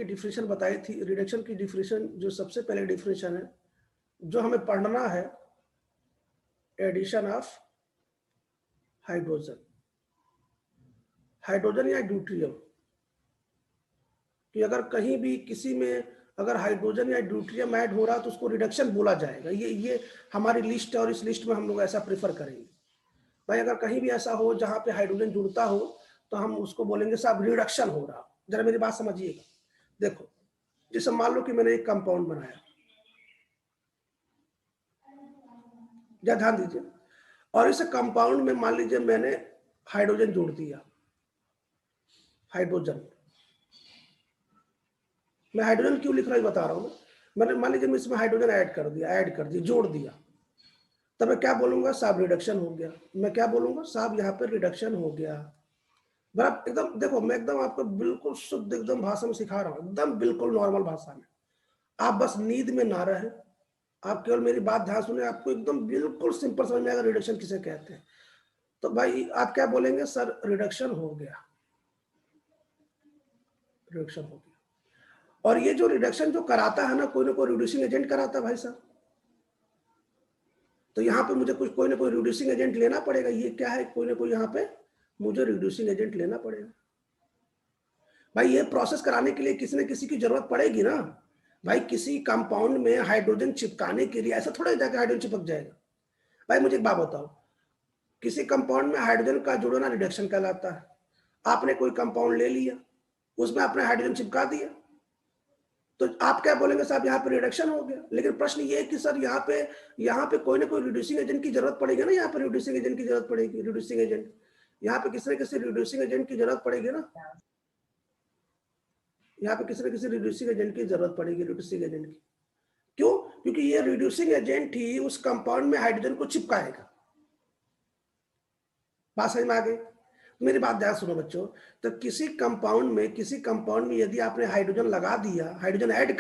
Definition बताई थी, reduction की डिफिनेशन जो सबसे पहले डिफिनेशन है जो हमें पढ़ना है, एडिशन ऑफ हाइड्रोजन, हाइड्रोजन या ड्यूट्रियम, कि अगर कहीं भी किसी में अगर हाइड्रोजन या ड्यूट्रियम ऐड हो रहा तो उसको रिडक्शन बोला जाएगा। ये हमारी लिस्ट है और इस लिस्ट में हम लोग ऐसा प्रेफर करेंगे। भाई अगर कहीं भी ऐसा हो जहां पे हाइड्रोजन जुड़ता हो तो हम उसको बोलेंगे साहब रिडक्शन हो रहा। जरा मेरी बात समझिएगा। देखो, जैसे मान लो कि मैंने एक कंपाउंड बनाया, या ध्यान दीजिए, और इस कंपाउंड में मान लीजिए मैंने हाइड्रोजन जोड़ दिया, हाइड्रोजन, मैं हाइड्रोजन क्यों लिख रहा हूं बता रहा हूं। मैंने मान लीजिए मैं इसमें हाइड्रोजन ऐड कर दिया, जोड़ दिया, तब मैं क्या बोलूंगा साहब रिडक्शन हो गया। मैं क्या बोलूंगा साहब यहाँ पे रिडक्शन हो गया। बराबर, एकदम देखो मैं एकदम आपको बिल्कुल शुद्ध एकदम भाषा में सिखा रहा हूँ, एकदम बिल्कुल नॉर्मल भाषा में। आप बस नींद में ना रहे, आप केवल मेरी बात ध्यान सुने, आपको एकदम बिल्कुल सिंपल समझ में आएगा रिडक्शन किसे कहते हैं। तो भाई आप क्या बोलेंगे, सर रिडक्शन हो गया, रिडक्शन हो गया। और ये जो रिडक्शन जो कराता है ना कोई रिड्यूसिंग एजेंट कराता है भाई साहब। तो यहाँ पे मुझे कुछ कोई ना कोई रिड्यूसिंग एजेंट लेना पड़ेगा। ये क्या है, कोई ना कोई यहाँ पे मुझे रिड्यूसिंग एजेंट लेना पड़ेगा। भाई ये प्रोसेस कराने के लिए किसी न किसी की जरूरत पड़ेगी ना। भाई किसी कंपाउंड में हाइड्रोजन चिपकाने के लिए ऐसा थोड़ा जाकर हाइड्रोजन चिपक जाएगा। भाई मुझे एक बात बताओ, किसी कंपाउंड में हाइड्रोजन का जुड़ना रिडक्शन कहलाता है। आपने कोई कंपाउंड ले लिया, उसमें आपने हाइड्रोजन चिपका दिया, तो आप क्या बोलेंगे साहब यहाँ पे रिडक्शन हो गया। लेकिन प्रश्न ये है कि सर यहाँ पे कोई ना कोई रिड्यूसिंग एजेंट की जरूरत पड़ेगी ना। यहाँ पे रिड्यूसिंग एजेंट की जरूरत पड़ेगी, रिड्यूसिंग एजेंट, यहाँ पे किसी न किसी रिड्यूसिंग एजेंट की जरूरत पड़ेगी ना। यहाँ पे किसी न किसी रिड्यूसिंग एजेंट की जरूरत पड़ेगी, रिड्यूसिंग एजेंट की। क्यों? क्योंकि ये रिड्यूसिंग एजेंट ही उस कंपाउंड में हाइड्रोजन को चिपकाएगा। बात समझ में आ गई? मेरी बात ध्यान सुनो बच्चों। तो किसी कंपाउंड में यदि आपने हाइड्रोजन लगा दिया, हाइड्रोजन ऐड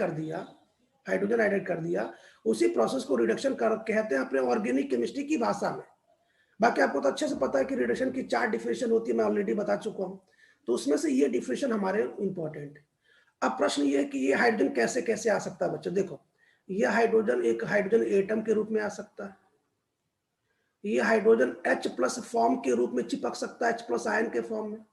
कर दिया, उसी प्रोसेस को रिडक्शन कहते हैं अपने ऑर्गेनिक केमिस्ट्री की भाषा में। बाकी आपको तो अच्छे से पता है कि रिडक्शन की 4 डिफिनेशन होती है, मैं ऑलरेडी बता चुका हूं। तो उसमें से ये डिफिनेशन हमारे इंपॉर्टेंट है। अब प्रश्न ये है कि ये हाइड्रोजन कैसे कैसे आ सकता है बच्चों। देखो, ये हाइड्रोजन एक हाइड्रोजन एटम के रूप में आ सकता है। ये हाइड्रोजन H+ फॉर्म के रूप में चिपक सकता है, H+ आयन के फॉर्म में।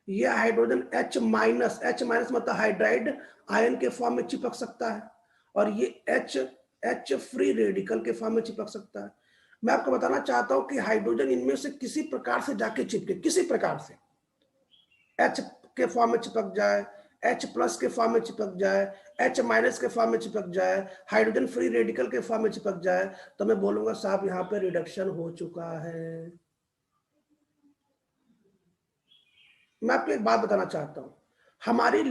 ये हाइड्रोजन H- मतलब हाइड्राइड आयन के फॉर्म में चिपक सकता है। और ये H फ्री रेडिकल के फॉर्म में चिपक सकता है। मैं आपको बताना चाहता हूं कि हाइड्रोजन इनमें से किसी प्रकार से जाके चिपके, किसी प्रकार से H के फॉर्म में चिपक जाए, H+ के फॉर्म में चिपक जाए, H- के फॉर्म में चिपक जाए, हाइड्रोजन फ्री रेडिकल के फॉर्म में चिपक जाए, तो मैं बोलूंगा साहब यहाँ पे रिडक्शन हो चुका है। मैं आपको एक बात बताना चाहता हूं, हमारी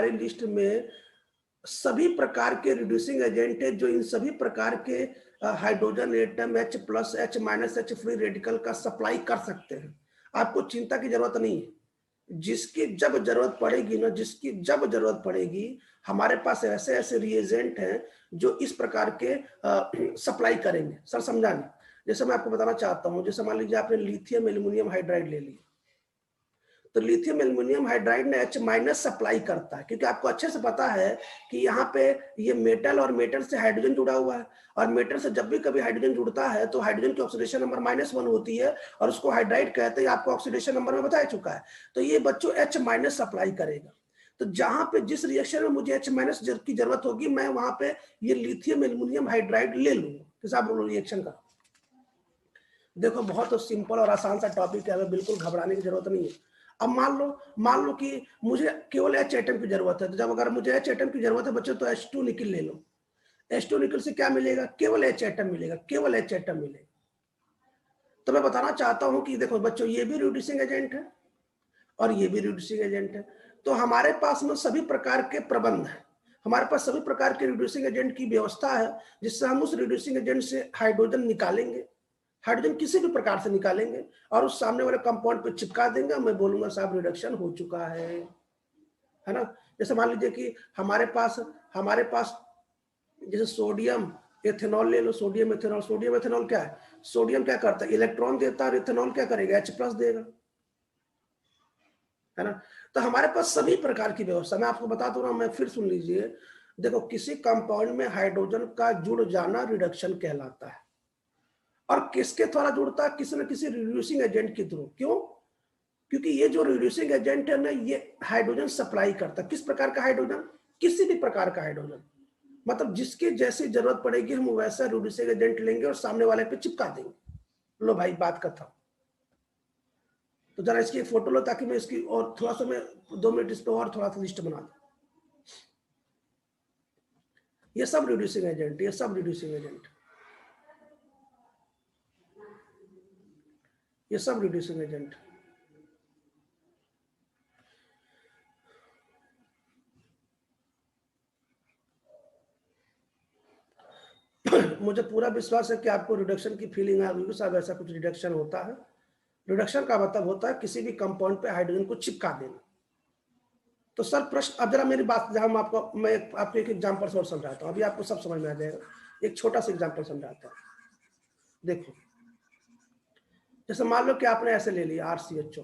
लिस्ट में सभी प्रकार के रिड्यूसिंग एजेंट है जो इन सभी प्रकार के hydrogen atom H+, H-, H free radical का सप्लाई कर सकते हैं। आपको चिंता की जरूरत नहीं है। जिसकी जब जरूरत पड़ेगी हमारे पास ऐसे ऐसे रिएजेंट हैं जो इस प्रकार के सप्लाई करेंगे। सर समझा नहीं? जैसे मैं आपको बताना चाहता हूं, जैसे मान लीजिए आपने लिथियम एल्यूमिनियम हाइड्राइड ले लिया, तो लिथियम एल्यूमिनियम हाइड्राइड ने H- सप्लाई करता है, क्योंकि आपको अच्छे से पता है कि यहाँ पे ये मेटल और मेटल से हाइड्रोजन जुड़ा हुआ है, और मेटल से जब भी कभी हाइड्रोजन जुड़ता है तो हाइड्रोजन की ऑक्सीडेशन नंबर -1 होती है, और उसको हाइड्राइड कहते हैं। आपको ऑक्सीडेशन नंबर में बता चुका है। तो ये बच्चों H- सप्लाई करेगा। तो जहां पे जिस रिएक्शन में मुझे H- की जरूरत होगी, मैं वहां पे ये लिथियम एल्यूमिनियम हाइड्राइड ले लूंगा। किस आप रिएक्शन का देखो, बहुत सिंपल और आसान सा टॉपिक है, हमें बिल्कुल घबराने की जरूरत नहीं है। अब मान लो कि मुझे केवल H एटम की जरूरत है, तो जब अगर मुझे H एटम की जरूरत है बच्चों, तो H2 निकल ले लो। H2 निकल से क्या मिलेगा? केवल H एटम मिलेगा, केवल H एटम मिलेगा। तो मैं बताना चाहता हूं कि देखो बच्चों, ये भी रिड्यूसिंग एजेंट है और ये भी रिड्यूसिंग एजेंट है। तो हमारे पास में सभी प्रकार के प्रबंध है, हमारे पास सभी प्रकार के रिड्यूसिंग एजेंट की व्यवस्था है, जिससे हम उस रिड्यूसिंग एजेंट से हाइड्रोजन निकालेंगे, हाइड्रोजन किसी भी प्रकार से निकालेंगे और उस सामने वाले कंपाउंड पे चिपका देंगे। मैं बोलूंगा साहब रिडक्शन हो चुका है ना। जैसे मान लीजिए कि हमारे पास जैसे सोडियम एथेनॉल ले लो, सोडियम एथेनॉल क्या है? सोडियम क्या करता है? इलेक्ट्रॉन देता है, और इथेनॉल क्या करेगा? H+ देगा, है ना। तो हमारे पास सभी प्रकार की व्यवस्था, मैं आपको बता दूं ना, मैं फिर सुन लीजिए। देखो, किसी कंपाउंड में हाइड्रोजन का जुड़ जाना रिडक्शन कहलाता है, और किसके द्वारा जुड़ता है? किसी न किसी रिड्यूसिंग एजेंट के थ्रू। क्यों? क्योंकि ये जो रिड्यूसिंग एजेंट है ना, ये हाइड्रोजन सप्लाई करता है। किस प्रकार का हाइड्रोजन? किसी भी प्रकार का हाइड्रोजन, मतलब जिसकी जैसी जरूरत पड़ेगी हम वैसा रिड्यूसिंग एजेंट लेंगे और सामने वाले पे चिपका देंगे। लो भाई, बात खत्म। तो जरा इसकी एक फोटो लो, ताकि मैं इसकी और थोड़ा सा, मैं 2 मिनट इस पे और थोड़ा सा लिस्ट बना दूं। ये सब रिड्यूसिंग एजेंट, ये सब रिड्यूसिंग एजेंट, ये सब रिड्यूसिंग एजेंट। मुझे पूरा विश्वास है कि आपको रिडक्शन की फीलिंग आ गई। साहब, ऐसा कुछ रिडक्शन होता है। रिडक्शन का मतलब होता है किसी भी कंपाउंड पे हाइड्रोजन को चिपका देना। तो सर प्रश्न, अब जरा मेरी बात, जहां मैं आपको एक एग्जांपल से और समझाता हूं, अभी आपको सब समझ में आ जाएगा। एक छोटा सा एग्जांपल समझाता हूं। देखो, जैसे मान लो कि आपने ऐसे ले लिया RCHO,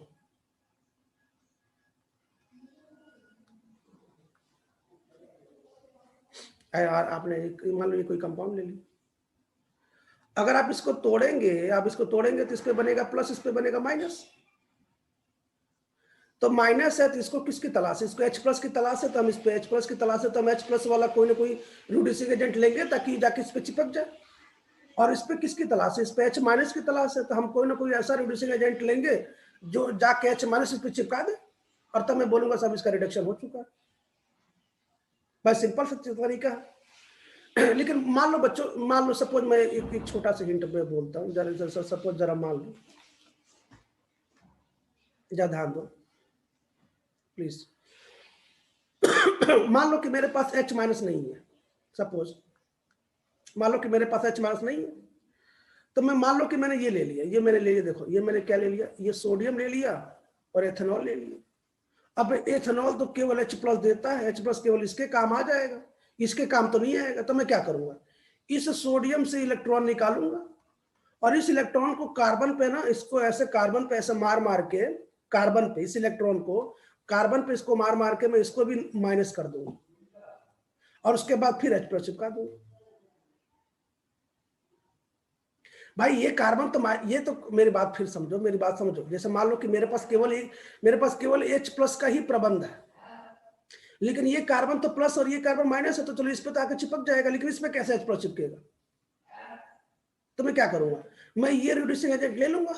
आपने मान लो ये कोई कंपाउंड ले लिया। अगर आप इसको तोड़ेंगे, आप इसको तोड़ेंगे तो इस पे बनेगा प्लस, इस पे बनेगा माइनस। तो माइनस है तो इसको किसकी तलाश है? इसको H+ की तलाश है, तो हम इस पे H+ की तलाश है, तो हम H+ वाला कोई ना कोई रिड्यूसिंग एजेंट लेंगे ताकि जाके इस पे चिपक जाए। और इस पे किसकी तलाश है? इस पे H- की तलाश है, तो हम कोई ना कोई ऐसा रिड्यूसिंग एजेंट लेंगे जो जाके H- इस पे चिपका दे, और तब मैं बोलूंगा सब इसका रिडक्शन हो चुका है। बस सिंपल सा तरीका है। लेकिन मान लो बच्चों, मान लो सपोज, मैं एक छोटा सा हिंट में बोलता हूँ, जरा सपोज, जरा मान लो, जरा ध्यान दो प्लीज। मान लो कि मेरे पास H- नहीं है, सपोज मान लो कि मेरे पास H- नहीं है, तो मैं मान लो कि मैंने ये ले लिया, ये मैंने ले लिया, देखो ये मैंने क्या ले लिया, ये सोडियम ले लिया और एथेनॉल ले लिया। अब एथेनॉल तो केवल H+ देता है, H+ केवल इसके काम आ जाएगा, इसके काम तो नहीं आएगा। तो मैं क्या करूंगा, इस सोडियम से इलेक्ट्रॉन निकालूंगा, और इस इलेक्ट्रॉन को कार्बन पे ना, इसको ऐसे कार्बन पे ऐसे मार मार के, कार्बन पे इस इलेक्ट्रॉन को, कार्बन पे इसको मार मार के मैं इसको भी माइनस कर दूंगा, और उसके बाद फिर H+ चिपका दूंगा। भाई ये कार्बन तो, ये तो मेरी बात फिर समझो, मेरी बात समझो। जैसे मान लो कि मेरे पास केवल H+ का ही प्रबंध है, लेकिन ये कार्बन तो प्लस और ये कार्बन माइनस है, तो चलो इस पे तो आके चिपक जाएगा, लेकिन इसमें कैसे H+ चिपकेगा? तो मैं क्या करूंगा, मैं ये रिड्यूसिंग एजेंट ले लूंगा।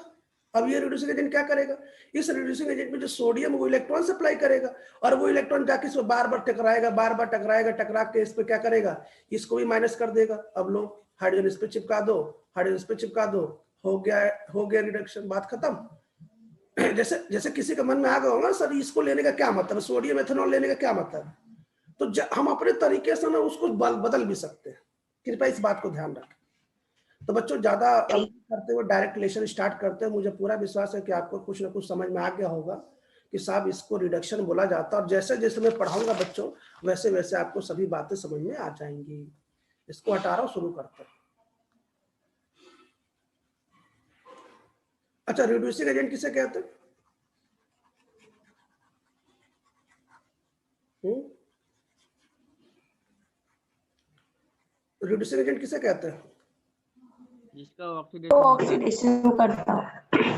अब ये रिड्यूसिंग एजेंट क्या करेगा, इस रिड्यूसिंग एजेंट में जो सोडियम वो इलेक्ट्रॉन सप्लाई करेगा, और वो इलेक्ट्रॉन जाके इसको बार बार टकराएगा, बार बार टकराएगा, टकरा के इस पे क्या करेगा, इसको भी माइनस कर देगा। अब लो, हाइड्रोजन इस पे चिपका दो, हाइड्रोजन इस पे चिपका दो, हो गया रिडक्शन, बात खत्म। जैसे जैसे किसी के मन में आ गया होगा, सर इसको लेने का क्या मतलब, सोडियम एथेनॉल लेने का क्या मतलब, तो हम अपने तरीके से ना उसको बदल भी सकते हैं। कृपया इस बात को ध्यान रखें। तो बच्चों, ज्यादा करते हुए डायरेक्ट लेशन स्टार्ट करते हैं। मुझे पूरा विश्वास है कि आपको कुछ ना कुछ समझ में आ गया होगा कि साहब इसको रिडक्शन बोला जाता है, और जैसे जैसे मैं पढ़ाऊंगा बच्चों, वैसे वैसे आपको सभी बातें समझ में आ जाएंगी। इसको हटा रहा हूं, शुरू करते हैं। अच्छा, रिड्यूसिंग एजेंट किसे कहते हैं? रिड्यूसिंग एजेंट किसे कहते हैं? जिसका ऑक्सीडेशन करता है।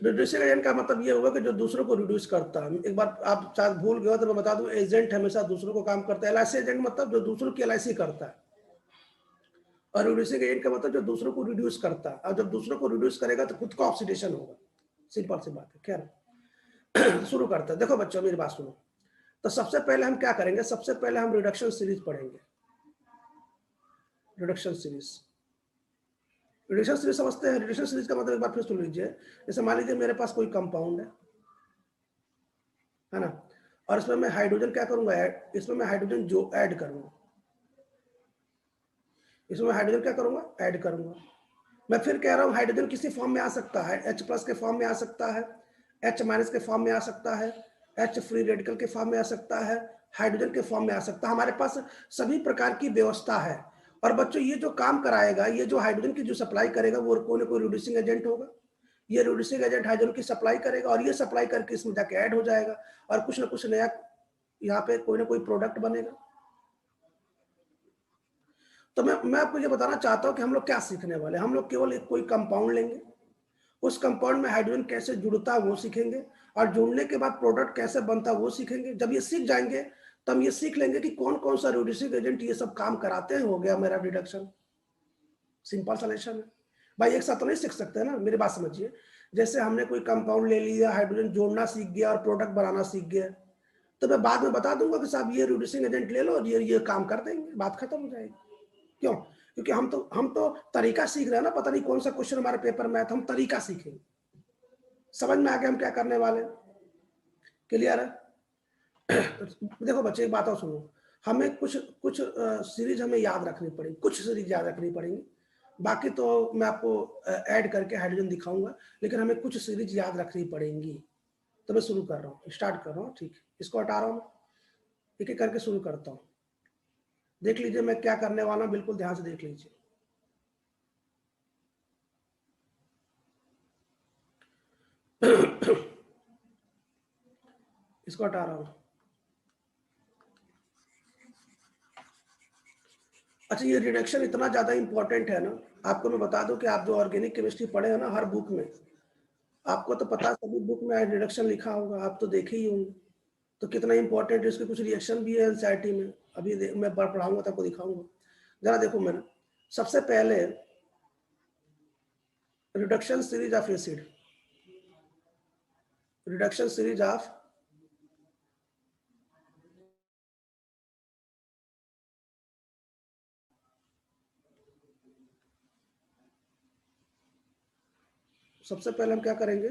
रिड्यूसिंग एजेंट का मतलब ये होगा कि जो दूसरों को रिड्यूस करता है। एक बार आप शायद भूल गए तो मैं बता दूं, एजेंट हमेशा दूसरों को काम करता है। LIC एजेंट मतलब जो दूसरों की LIC करता है, और रिड्यूसिंग एजेंट का मतलब जो दूसरों को रिड्यूस करता है। और जब दूसरों को रिड्यूस करेगा तो खुद का ऑक्सीडेशन होगा, सिंपल सी बात है। खैर, शुरू करते हैं। देखो बच्चों, मेरी बात सुनो। तो सबसे पहले हम क्या करेंगे, सबसे पहले हम रिडक्शन सीरीज पढ़ेंगे। रिडक्शन सीरीज, रिडक्शन सीरीज समझते हैं? रिडक्शन सीरीज का मतलब एक बार फिर सुन लीजिए। जैसे मान लीजिए मेरे पास कोई कंपाउंड है ना, और इसमें मैं हाइड्रोजन क्या करूंगा, इसमें मैं हाइड्रोजन जो ऐड करूंगा, इसमें मैं हाइड्रोजन क्या करूंगा, ऐड करूंगा। मैं फिर कह रहा हूं हाइड्रोजन किसी फॉर्म में आ सकता है, H+ के फॉर्म में आ सकता है, H- के फॉर्म में आ सकता है, H फ्री रेडिकल के फॉर्म में आ सकता है, हाइड्रोजन के फॉर्म में आ सकता है। हमारे पास सभी प्रकार की व्यवस्था है। और बच्चों, ये जो काम कराएगा, ये जो हाइड्रोजन की जो सप्लाई करेगा, वो कोई ना कोई रिड्यूसिंग एजेंट होगा। ये रिड्यूसिंग एजेंट हाइड्रोजन की सप्लाई करेगा और ये सप्लाई करके इसमें जाके ऐड हो जाएगा और कुछ ना कुछ नया यहाँ पे कोई ना कोई प्रोडक्ट बनेगा। तो मैं आपको ये बताना चाहता हूँ कि हम लोग क्या सीखने वाले हैं। हम लोग केवल एक कोई कंपाउंड लेंगे, उस कंपाउंड में हाइड्रोजन कैसे जुड़ता है वो सीखेंगे और जुड़ने के बाद प्रोडक्ट कैसे बनता है वो सीखेंगे। जब ये सीख जाएंगे तब ये सीख लेंगे कि कौन कौन सा रिड्यूसिंग एजेंट ये सब काम कराते हैं। हो गया मेरा रिडक्शन, सिंपल सॉल्यूशन है भाई। एक साथ तो नहीं सीख सकते ना, मेरी बात समझिए। जैसे हमने कोई कंपाउंड ले लिया, हाइड्रोजन जोड़ना सीख गया और प्रोडक्ट बनाना सीख गया, तो मैं बाद में बता दूंगा कि साहब ये रिड्यूसिंग एजेंट ले लो और ये काम कर देंगे, बात खत्म हो जाएगी। क्यों? क्योंकि हम तो तरीका सीख रहे हैं ना। पता नहीं कौन सा क्वेश्चन हमारे पेपर में है, हम तरीका सीखेंगे। समझ में आ गया हम क्या करने वाले? क्लियर है? देखो बच्चे, एक बात और सुनो, हमें कुछ सीरीज हमें याद रखनी पड़ेगी, कुछ सीरीज याद रखनी पड़ेगी। बाकी तो मैं आपको ऐड करके हाइड्रोजन दिखाऊंगा, लेकिन हमें कुछ सीरीज याद रखनी पड़ेंगी। तो मैं शुरू कर रहा हूँ, स्टार्ट कर रहा हूँ। ठीक, इसको हटा रहा हूँ, एक एक करके शुरू करता हूँ। देख लीजिए मैं क्या करने वाला हूँ, बिल्कुल ध्यान से देख लीजिए। इसको हटा रहा हूँ। अच्छा, ये रिडक्शन इतना ज्यादा इंपॉर्टेंट है ना, आपको मैं बता दूं कि आप जो ऑर्गेनिक केमिस्ट्री पढ़े हैं ना, हर बुक में आपको तो पता है, सभी बुक में रिडक्शन लिखा होगा, आप तो देखे ही होंगे। तो कितना इंपॉर्टेंट है, इसके कुछ रिएक्शन भी है एनसीईआरटी में, अभी मैं पढ़ाऊंगा तो आपको दिखाऊंगा। जरा देखो, मैंने सबसे पहले reduction series of acid, reduction series of सबसे पहले हम क्या करेंगे,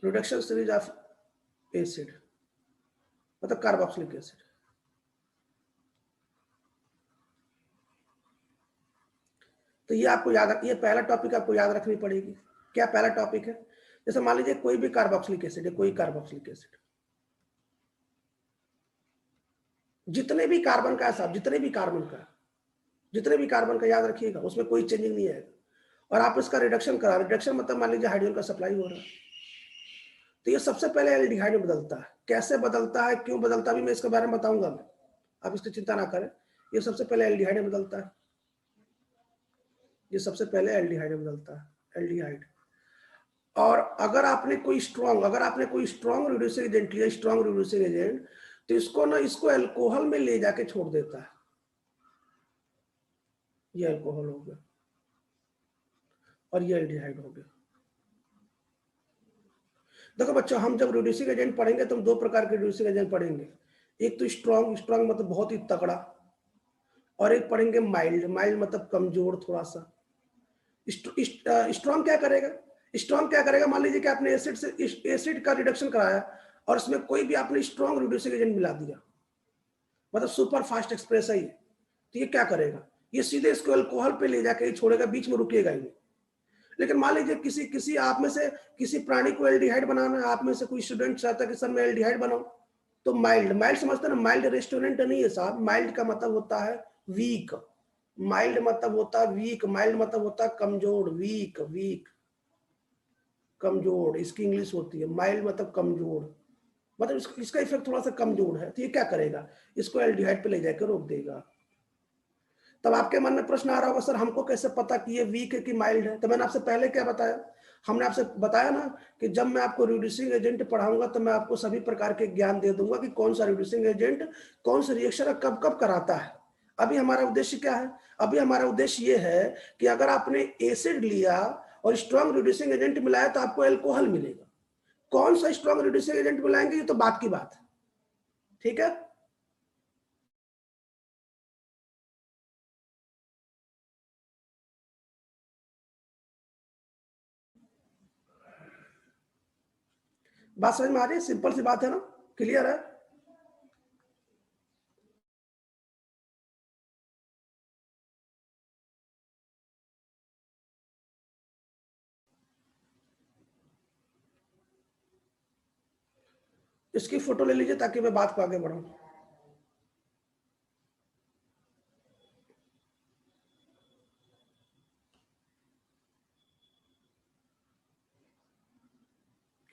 रिडक्शन सीरीज ऑफ एसिड मतलब कार्बोक्सिलिक एसिड। तो ये आपको याद, ये पहला टॉपिक आपको याद रखनी पड़ेगी। क्या पहला टॉपिक है? जैसे मान लीजिए कोई भी कार्बोक्सिलिक एसिड है, कोई कार्बोक्सिलिक एसिड, जितने भी कार्बन का है साहब, जितने भी कार्बन का याद रखिएगा, उसमें कोई चेंजिंग नहीं आएगा। और आप इसका रिडक्शन करा, रिडक्शन मतलब मान लीजिए हाइड्रोजन का सप्लाई हो रहा है, तो ये सबसे पहले एल्डिहाइड में बदलता है। कैसे बदलता है, क्यों बदलता है, अभी मैं इसके बारे में बताऊंगा मैं, आप इसकी चिंता ना करें। ये सबसे पहले एल्डिहाइड में बदलता है, ये सबसे पहले एल्डिहाइड में बदलता है, एल्डिहाइड। और अगर आपने कोई स्ट्रॉन्ग रिड्यूसिंग एजेंट लिया, स्ट्रॉन्ग रिड्यूसिंग एजेंट, तो इसको अल्कोहल में ले जाके छोड़ देता है। ये अल्कोहल हो गया और ये एल्डिहाइड हो गया। देखो बच्चों, हम जब रिड्यूसिंग एजेंट पढ़ेंगे तो हम दो प्रकार के रिड्यूसिंग एजेंट पढ़ेंगे। एक तो स्ट्रॉन्ग मतलब बहुत ही तगड़ा, और एक पढ़ेंगे माइल्ड, माइल्ड मतलब कमजोर थोड़ा सा। स्ट्रॉन्ग क्या करेगा, मान लीजिए कि आपने एसिड का रिडक्शन कराया और उसमें कोई भी आपने स्ट्रॉन्ग रिड्यूसिंग एजेंट मिला दिया, मतलब सुपर फास्ट एक्सप्रेस है ये, तो ये क्या करेगा, ये सीधे इसको अल्कोहल पे ले जाके छोड़ेगा, बीच में रुकेगा ही नहीं। लेकिन मान लीजिए किसी आप में से किसी प्राणी को एल्डिहाइड बनाना है, आप में से कोई स्टूडेंट चाहता है कि सर मैं एल्डिहाइड बनाऊं, तो माइल्ड समझते हैं ना, माइल्ड रेस्टोरेंट नहीं है साहब। माइल्ड का मतलब होता है वीक, माइल्ड मतलब होता है वीक, माइल्ड मतलब होता है कमजोर, वीक कमजोर, इसकी इंग्लिश होती है। माइल्ड मतलब कमजोर, मतलब इसका इफेक्ट थोड़ा सा कमजोर है, तो ये क्या करेगा, इसको एल्डिहाइड पे ले जाकर रोक देगा। तब आपके मन में प्रश्न आ रहा होगा, सर हमको कैसे पता कि ये वीक है कि माइल्ड है? तो मैंने आपसे पहले क्या बताया, हमने आपसे बताया ना कि जब मैं आपको रिड्यूसिंग एजेंट पढ़ाऊंगा तो मैं आपको सभी प्रकार के ज्ञान दे दूंगा कि कौन सा रिड्यूसिंग एजेंट कौन सा रिएक्शन कब कब कराता है। अभी हमारा उद्देश्य क्या है, अभी हमारा उद्देश्य ये है कि अगर आपने एसिड लिया और स्ट्रॉन्ग रिड्यूसिंग एजेंट मिलाया तो आपको एल्कोहल मिलेगा। कौन सा स्ट्रॉन्ग रिड्यूसिंग एजेंट मिलाएंगे ये तो बात की बात है, ठीक है। बात समझ में आ रही है? सिंपल सी बात है ना, क्लियर है? इसकी फोटो ले लीजिए ताकि मैं बात को आगे बढ़ाऊं।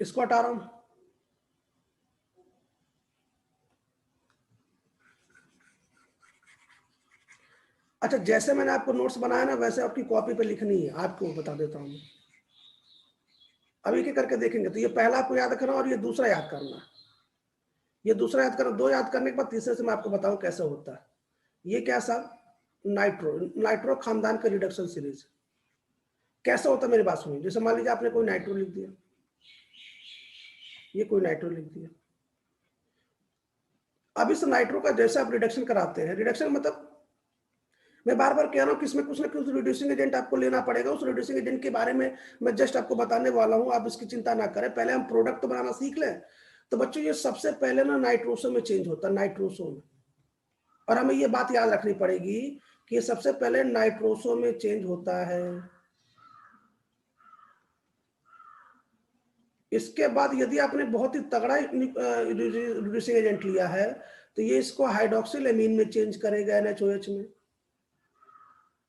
इसको हटा रहा हूं। अच्छा, जैसे मैंने आपको नोट्स बनाया ना वैसे आपकी कॉपी पे लिखनी है, आपको बता देता हूं। अब एक एक करके देखेंगे। तो ये पहला आपको याद रखना और ये दूसरा याद करना। ये दूसरा याद करना, दो याद करने के बाद तीसरे से मैं आपको बताऊं कैसे होता है। ये क्या साहब, नाइट्रो खानदान का रिडक्शन सीरीज कैसा होता है मेरी बात सुनिए। जैसे मान लीजिए आपने कोई नाइट्रो लिख दिया, ये कोई नाइट्रो लिख दिया। अब इस नाइट्रो का जैसे आप रिडक्शन कराते हैं, रिडक्शन मतलब मैं बार बार कह रहा हूं कि इसमें कुछ ना कुछ रिड्यूसिंग एजेंट आपको लेना पड़ेगा। उस रिड्यूसिंग एजेंट के बारे में मैं जस्ट आपको बताने वाला हूं, आप इसकी चिंता ना करें। पहले हम प्रोडक्ट तो बनाना सीख लें। तो बच्चों ये सबसे पहले ना नाइट्रोसो में चेंज होता है, नाइट्रोसो में। और हमें ये बात याद रखनी पड़ेगी कि ये सबसे पहले नाइट्रोसो में चेंज होता है। इसके बाद यदि आपने बहुत ही तगड़ा रिड्यूसिंग एजेंट लिया है तो ये इसको हाइड्रोक्सिल एमीन में चेंज करेगा, NaOH में।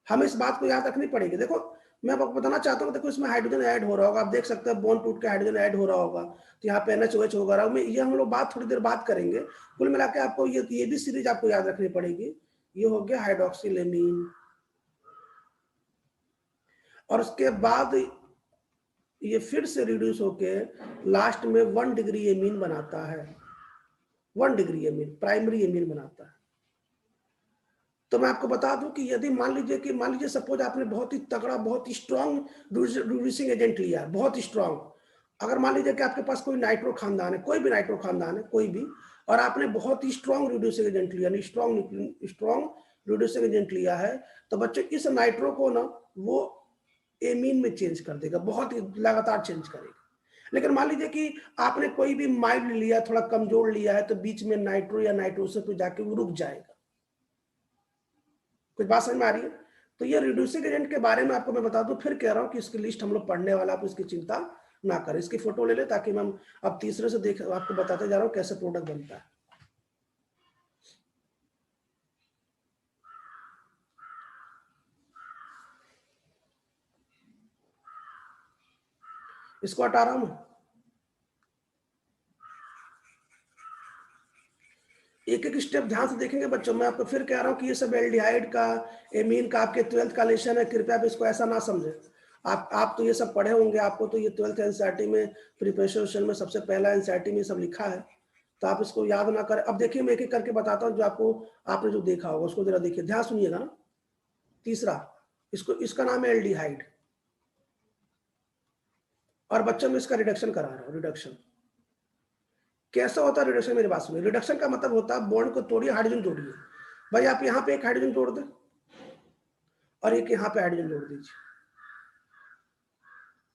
हमें इस बात को याद रखनी पड़ेगी। देखो मैं आपको बताना चाहता हूँ, देखो इसमें हाइड्रोजन ऐड हो रहा होगा, आप देख सकते हैं बॉन्ड टूट के हाइड्रोजन ऐड हो रहा होगा, तो यहाँ पे NaOH होगा। ये हम लोग बात थोड़ी देर बात करेंगे। कुल मिला के आपको ये भी सीरीज आपको याद रखनी पड़ेगी। ये हो गया हाइड्रोक्सिल एमीन, और उसके बाद ये फिर से रिड्यूस होके लास्ट में 1 डिग्री एमीन बनाता है। 1 डिग्री एमीन प्राइमरी एमीन बनाता है। तो मैं आपको बता दूं कि यदि मान लीजिए सपोज आपने बहुत ही तगड़ा, बहुत ही स्ट्रॉन्ग रिड्यूसिंग एजेंट लिया है, बहुत ही स्ट्रॉन्ग। अगर मान लीजिए कि आपके पास कोई नाइट्रो खानदान है, कोई भी नाइट्रो खानदान है, कोई भी, और आपने बहुत ही स्ट्रॉन्ग रिड्यूसिंग एजेंट लिया, स्ट्रॉन्ग रिड्यूसिंग एजेंट लिया है, तो बच्चों इस नाइट्रो को ना वो एमीन में चेंज कर देगा, बहुत ही लगातार चेंज करेगा। लेकिन मान लीजिए कि आपने कोई भी माइल्ड लिया, थोड़ा कमजोर लिया है, तो बीच में नाइट्रो या नाइट्रोसो पे जाके वो रुक जाएगा। कुछ बात समझ में आ रही है? तो ये रिड्यूसिंग एजेंट के बारे में आपको मैं बता दूं, फिर कह रहा हूं कि इसकी लिस्ट हम लोग पढ़ने वाला, आप इसकी चिंता ना करें। इसकी फोटो ले ले ताकि मैं अब तीसरे से देख आपको बताते जा रहा हूं कैसे प्रोडक्ट बनता है। इसको हटा रहा हूं। एक एक स्टेप ध्यान से देखेंगे बच्चों। मैं आपको फिर कह रहा हूं कि ये सब एल्डिहाइड का, एमीन का आपके 12th का लेशन है। कृपया आप इसको ऐसा ना समझे। आप तो ये सब पढ़े होंगे, आपको तो ये 12th एनसीईआरटी में प्रिपरेशन में सबसे पहला एनसीईआरटी में सब लिखा है, तो आप इसको याद ना करें। अब देखिए मैं एक एक करके बताता हूँ, जो आपने जो देखा होगा उसको जरा देखिए, ध्यान सुनिएगा ना। तीसरा, इसका नाम है एल्डिहाइड, और बच्चों में इसका रिडक्शन करा रहा हूं। रिडक्शन कैसा होता है? रिडक्शन मेरी बात सुनिए। रिडक्शन का मतलब होता है बॉन्ड को तोड़िए, हाइड्रोजन जोड़िए। भाई आप यहाँ पे एक हाइड्रोजन जोड़ दें और एक यहाँ पे हाइड्रोजन जोड़ दीजिए।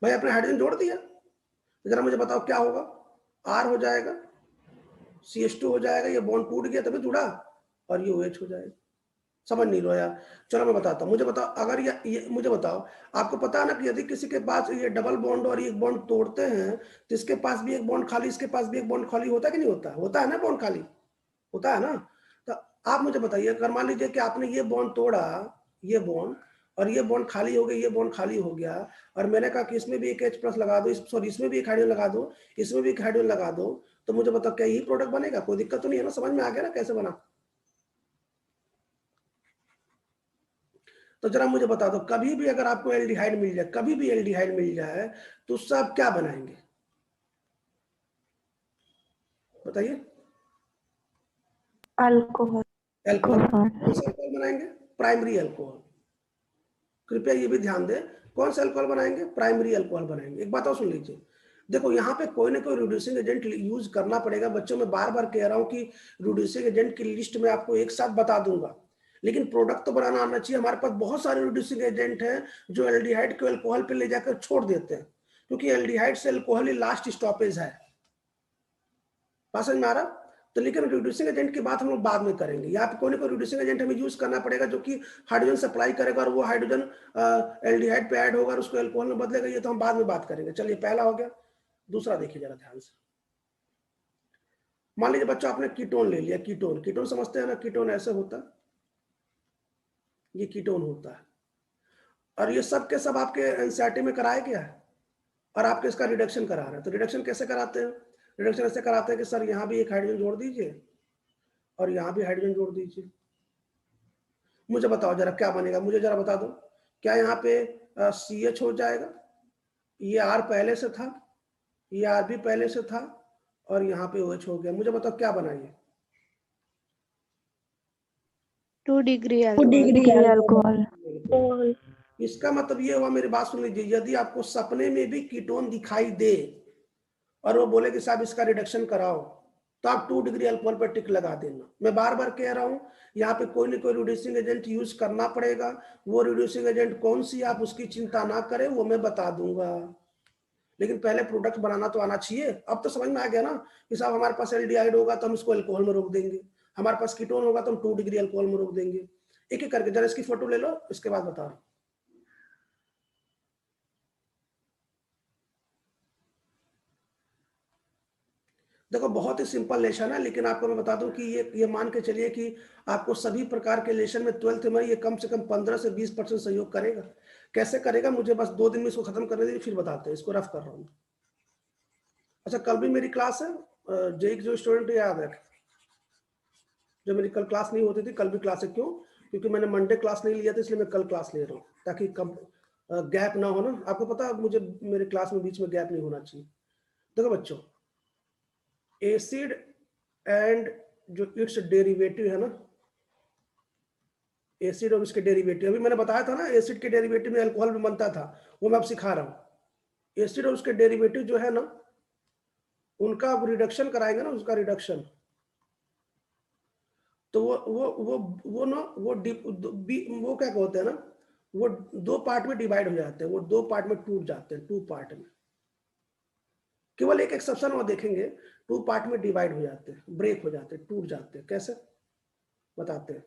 भाई आपने हाइड्रोजन जोड़ दिया, तो जरा मुझे बताओ क्या होगा? R हो जाएगा, CH2 हो जाएगा, ये बॉन्ड टूट गया तभी जुड़ा, और ये OH हो जाएगा। समझ नहीं रहा यार? चलो मैं बताता हूँ। मुझे बताओ, अगर ये मुझे बताओ, आपको पता है ना कि यदि किसी के पास ये डबल बॉन्ड और एक बॉन्ड तोड़ते हैं तो इसके पास भी एक बॉन्ड खाली, इसके पास भी एक बॉन्ड खाली होता है कि नहीं होता? होता है ना, बॉन्ड खाली होता है ना। तो आप मुझे बताइए, अगर मान लीजिए कि आपने ये बॉन्ड तोड़ा, ये बॉन्ड, और ये बॉन्ड खाली हो गया, ये बॉन्ड खाली हो गया, और मैंने कहा कि इसमें भी एक H+ लगा दो, सॉरी इसमें भी एक हाइड्रोजन लगा दो, इसमें भी एक हाइड्रोजन लगा दो, तो मुझे बताओ क्या यही प्रोडक्ट बनेगा? कोई दिक्कत तो नहीं है ना? समझ में आ गया ना कैसे बना? तो जरा मुझे बता दो, कभी भी अगर आपको एल्डिहाइड मिल जाए, कभी भी एल्डिहाइड मिल जाए, तो उससे आप क्या बनाएंगे? बताइए। अल्कोहल। एल्कोहल। कौन सा एल्कोहल बनाएंगे? Primary alcohol. कृपया ये भी ध्यान दें, कौन सा अल्कोहल बनाएंगे? प्राइमरी अल्कोहल बनाएंगे। एक बात और सुन लीजिए, देखो यहाँ पे कोई ना कोई रिड्यूसिंग एजेंट यूज करना पड़ेगा। बच्चों में बार बार कह रहा हूँ कि रिड्यूसिंग एजेंट की लिस्ट में आपको एक साथ बता दूंगा, लेकिन प्रोडक्ट तो बनाना आना चाहिए। हमारे पास बहुत सारे रिड्यूसिंग एजेंट हैं जो एल्डिहाइड को अल्कोहल पे ले जाकर छोड़ देते हैं, क्योंकि एल्डिहाइड से अल्कोहल ही लास्ट स्टॉपेज है। बात समझ में आ रहा? तो लेकिन रिड्यूसिंग एजेंट की बात हम लोग बाद में करेंगे। यहाँ पे कोई ना कोई रिड्यूसिंग एजेंट हमें यूज करना पड़ेगा जो कि हाइड्रोजन सप्लाई करेगा, और वो हाइड्रोजन एल्डिहाइड पे ऐड होगा और उसको अल्कोहल में बदलेगा। ये तो हम बाद में बात करेंगे। चलिए पहला हो गया। दूसरा देखिए जरा ध्यान से। मान लीजिए बच्चों आपने कीटोन ले लिया, कीटोन, कीटोन समझते हैं ना, कीटोन ऐसे होता है, ये कीटोन होता है, और ये सब के सब आपके एनसीईआरटी में कराया गया है, और आपके इसका रिडक्शन करा रहे हैं। तो रिडक्शन कैसे कराते हैं? रिडक्शन ऐसे कराते हैं कि सर यहाँ भी एक हाइड्रोजन जोड़ दीजिए और यहाँ भी हाइड्रोजन जोड़ दीजिए। मुझे बताओ जरा क्या बनेगा, मुझे जरा बता दो, क्या यहाँ पे CH हो जाएगा? ये R पहले से था, ये R भी पहले से था, और यहाँ पे OH हो गया। मुझे बताओ क्या बना ये? 2 डिग्री अल्कोहल। इसका मतलब ये हुआ, मेरी बात सुन लीजिए, यदि आपको सपने में भी कीटोन दिखाई दे और वो बोले कि साहब इसका रिडक्शन कराओ, तो आप 2 डिग्री अल्कोहल पर टिक लगा देना। मैं बार बार कह रहा हूं, यहाँ पे कोई ना कोई रिड्यूसिंग एजेंट यूज करना पड़ेगा। वो रिड्यूसिंग एजेंट कौन सी, आप उसकी चिंता ना करें, वो मैं बता दूंगा, लेकिन पहले प्रोडक्ट बनाना तो आना चाहिए। अब तो समझ में आ गया ना कि साहब हमारे पास एल्डिहाइड होगा तो हम इसको अल्कोहल में रोक देंगे, हमारे पास कीटोन होगा तो हम 2 डिग्री अल्कोहल में रोक देंगे। एक एक करके जरा इसकी फोटो ले लो, इसके बाद बता रहा हूं। देखो बहुत ही सिंपल लेशन है, लेकिन आपको मैं बता दूं कि ये मान के चलिए कि आपको सभी प्रकार के लेशन में 12th में ये कम से कम 15 से 20% सहयोग करेगा। कैसे करेगा, मुझे बस 2 दिन में इसको खत्म करने दीजिए, फिर बताते हैं। इसको रफ कर रहा हूँ। अच्छा, कल भी मेरी क्लास है, जेई जो स्टूडेंट याद है, जो मेरी कल क्लास नहीं होती थी, कल भी क्लास है। क्यों? क्योंकि मैंने मंडे क्लास नहीं लिया था, इसलिए मैं कल क्लास ले रहा हूँ, ताकि कम गैप ना हो ना। आपको पता है मुझे मेरे क्लास में बीच में गैप नहीं होना चाहिए। देखो बच्चों, एसिड एंड जो इट्स डेरिवेटिव है ना, एसिड और उसके डेरिवेटिव, अभी मैंने बताया था ना, एसिड के डेरिवेटिव में अल्कोहल भी बनता था, वो मैं अब सिखा रहा हूँ। एसिड और उसके डेरिवेटिव जो है ना, उनका रिडक्शन कराएंगे ना, उसका रिडक्शन, तो वो ना वो क्या कहते हैं ना, वो 2 पार्ट में डिवाइड हो जाते हैं, वो 2 पार्ट में टूट जाते हैं, 2 पार्ट में। केवल एक एक्सेप्शन वो देखेंगे, 2 पार्ट में डिवाइड हो जाते हैं, ब्रेक हो जाते हैं, टूट जाते हैं। कैसे बताते हैं?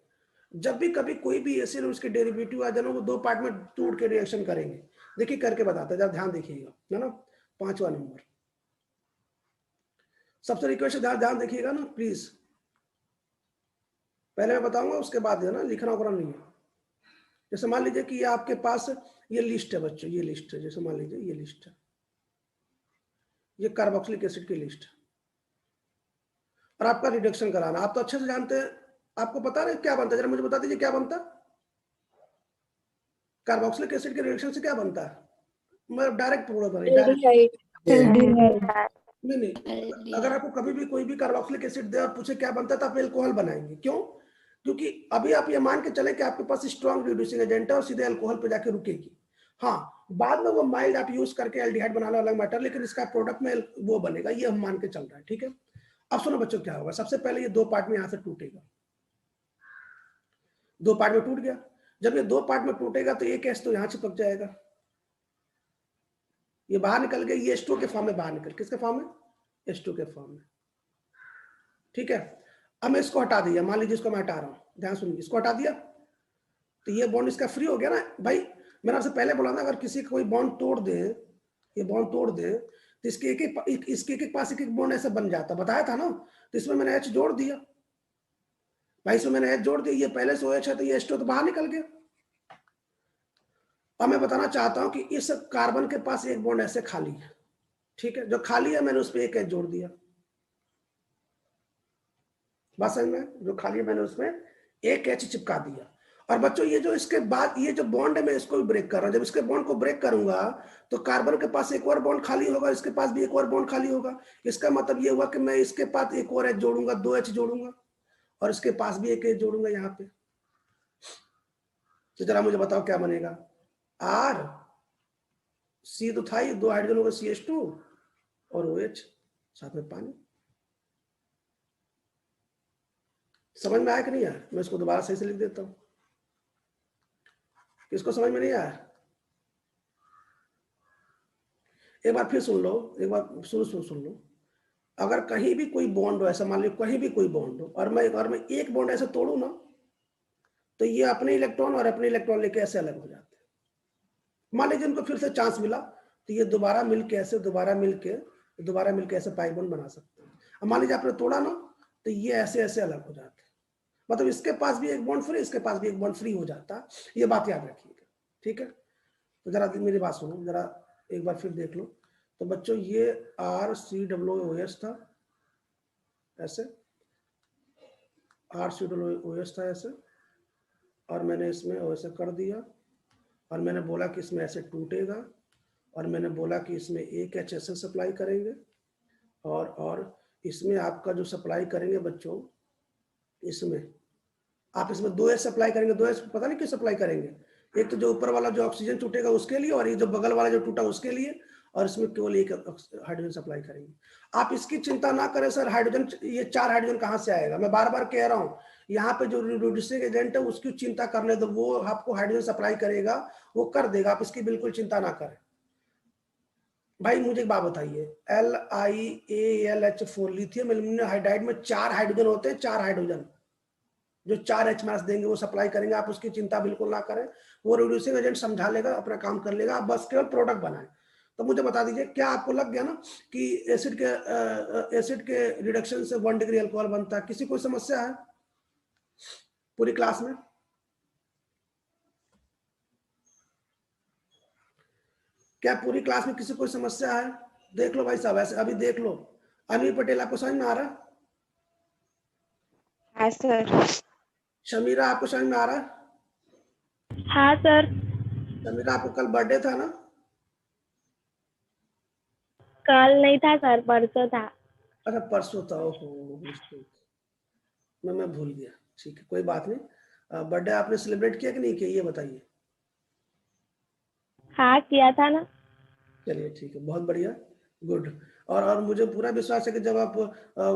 जब भी कभी कोई भी एसिड और उसके डेरिवेटिव आ जाना, वो 2 पार्ट में टूट के रिएक्शन करेंगे। देखिए करके बताते हैं, जरा ध्यान देखिएगा, है ना। 5वां नंबर, सबसे रिक्वेस्ट ध्यान देखिएगा ना प्लीज। पहले मैं बताऊंगा, उसके बाद है ना, लिखना वगैरह नहीं है। जैसे मान लीजिए कि ये आपके पास ये लिस्ट है बच्चों, ये लिस्ट है, जैसे मान लीजिए ये लिस्ट है, ये कार्बोक्सिलिक एसिड की लिस्ट है, और आपका रिडक्शन कराना। आप तो अच्छे से जानते हैं, आपको पता है क्या बनता है, जरा मुझे बता दीजिए क्या बनता है। कार्बोक्सिलिक एसिड के रिएक्शन से क्या बनता है? मैं डायरेक्ट नहीं, अगर आपको कभी भी कोई भी कार्बोक्सिलिक एसिड दे और पूछे क्या बनता है, तो आप एल्कोहल बनाएंगे। क्यों? क्योंकि अभी आप ये मान के चले कि आपके पास स्ट्रॉन्ग रिड्यूसिंग एजेंट है और सीधे अल्कोहल पे जाके रुकेगी। हाँ, बाद में वो माइल्ड आप यूज करके एल्डिहाइड बनाना अलग मैटर, लेकिन इसका प्रोडक्ट में वो बनेगा, ये हम मान के चल रहा है। ठीक है, अब सुनो बच्चों क्या होगा। सबसे पहले ये 2 पार्ट में यहां से टूटेगा, 2 पार्ट में टूट गया। जब ये 2 पार्ट में टूटेगा तो एक एस तो यहां चिपक जाएगा, ये बाहर निकल गया, ये H2 के फॉर्म में बाहर निकल, किसके फॉर्म में? H2 के फॉर्म में। ठीक है, अब मैं इसको हटा दिया, मान लीजिए इसको मैं हटा रहा हूं, ध्यान सुनिए, इसको हटा दिया तो ये बॉन्ड इसका फ्री हो गया ना भाई। मैंने आपसे पहले बोला ना, अगर किसी का कोई बॉन्ड तोड़ दे, ये बॉन्ड तोड़ दे, तो इसके एक पास एक बॉन्ड ऐसे बन जाता, बताया था ना। तो इसमें मैंने H जोड़ दिया भाई, इसमें मैंने H जोड़ दिया, ये पहले से OH है तो ये H2 तो बाहर निकल गया। अब मैं बताना चाहता हूं कि इस कार्बन के पास एक बॉन्ड ऐसे खाली है, ठीक है, जो खाली है मैंने उस पर एक H जोड़ दिया। बात समझ में? जो खाली है मैंने उसमें एक H चिपका दिया। और बच्चों ये जो इसके बाद ये जो बॉन्ड है, मैं इसको भी ब्रेक कर रहा हूं। जब इसके बॉन्ड को ब्रेक करूंगा तो कार्बन के पास एक और बॉन्ड खाली होगा, इसके पास भी एक और बॉन्ड खाली होगा। इसका मतलब ये हुआ कि मैं इसके पास एक और H जोड़ूंगा, 2 H जोड़ूंगा, और इसके पास भी एक H जोड़ूंगा यहाँ पे। तो जरा मुझे बताओ क्या बनेगा? R C तो था ही, 2 हाइड्रोजन होगा CH2 और OH, साथ में पानी। समझ में आया कि नहीं आया? मैं इसको दोबारा सही से लिख देता हूं, किसको समझ में नहीं आया? एक बार फिर सुन लो, एक बार सुन लो। अगर कहीं भी कोई बॉन्ड हो, ऐसा मान लो कहीं भी कोई बॉन्ड हो, और मैं एक बॉन्ड ऐसे तोड़ू ना, तो ये अपने इलेक्ट्रॉन और अपने इलेक्ट्रॉन लेके ऐसे अलग हो जाते हैं। मान लीजिए इनको फिर से चांस मिला, तो ये दोबारा मिलके ऐसे पाई बॉन्ड बना सकते हैं। अब मान लीजिए आपने तोड़ा ना, तो ये ऐसे ऐसे अलग हो जाते हैं, मतलब इसके पास भी एक बॉन्ड फ्री, इसके पास भी एक बॉन्ड फ्री हो जाता है, ये बात याद रखिएगा, ठीक है। तो जरा मेरी बात सुनो, जरा एक बार फिर देख लो। तो बच्चों ये RCOOH था ऐसे, RCOOH था ऐसे, और मैंने इसमें वैसे कर दिया, और मैंने बोला कि इसमें ऐसे टूटेगा, और मैंने बोला कि इसमें एक HSL सप्लाई करेंगे, और इसमें आपका जो सप्लाई करेंगे बच्चों, इसमें आप इसमें 2H सप्लाई करेंगे। 2H पता नहीं क्यों सप्लाई करेंगे, एक तो जो ऊपर वाला जो ऑक्सीजन टूटेगा उसके लिए, और ये जो बगल वाला जो टूटा उसके लिए, और इसमें केवल एक हाइड्रोजन सप्लाई करेंगे। आप इसकी चिंता ना करें सर, हाइड्रोजन, ये 4 हाइड्रोजन कहाँ से आएगा, मैं बार बार कह रहा हूँ, यहाँ पे जो रिड्यूसिंग एजेंट है उसकी चिंता करने दो, वो आपको हाइड्रोजन सप्लाई करेगा, वो कर देगा, आप इसकी बिल्कुल चिंता ना करें। भाई मुझे एक बात बताइए, LiAlH4 लिथियम एल्यूमिनियम हाइड्राइड में 4 हाइड्रोजन होते हैं, 4 हाइड्रोजन जो 4 H- देंगे वो सप्लाई करेंगे, आप उसकी चिंता बिल्कुल ना करें, वो रिड्यूसिंग एजेंट समझा लेगा, अपना काम कर लेगा, आप बस केवल प्रोडक्ट बनाएं। तो मुझे बता दीजिए, क्या आपको लग गया ना कि एसिड के रिडक्शन से 1 डिग्री अल्कोहल बनता है? किसी कोई समस्या है पूरी क्लास में? क्या पूरी क्लास में किसी कोई समस्या है? देख लो भाई साहब, ऐसे अभी देख लो। अनिल पटेल आपको समझ में आ रहा है? हाँ सर। शमीरा आपको समझ में आ रहा है? हाँ सर। शमीरा आपको कल बर्थडे था ना? कल नहीं था सर, परसों था। अच्छा परसों था, ओहो मिस्टेक, मैं भूल गया, ठीक है कोई बात नहीं। बर्थडे आपने सेलिब्रेट किया कि नहीं किया ये बताइए। हाँ किया था ना। चलिए ठीक है, बहुत बढ़िया, गुड। और मुझे पूरा विश्वास है कि जब आप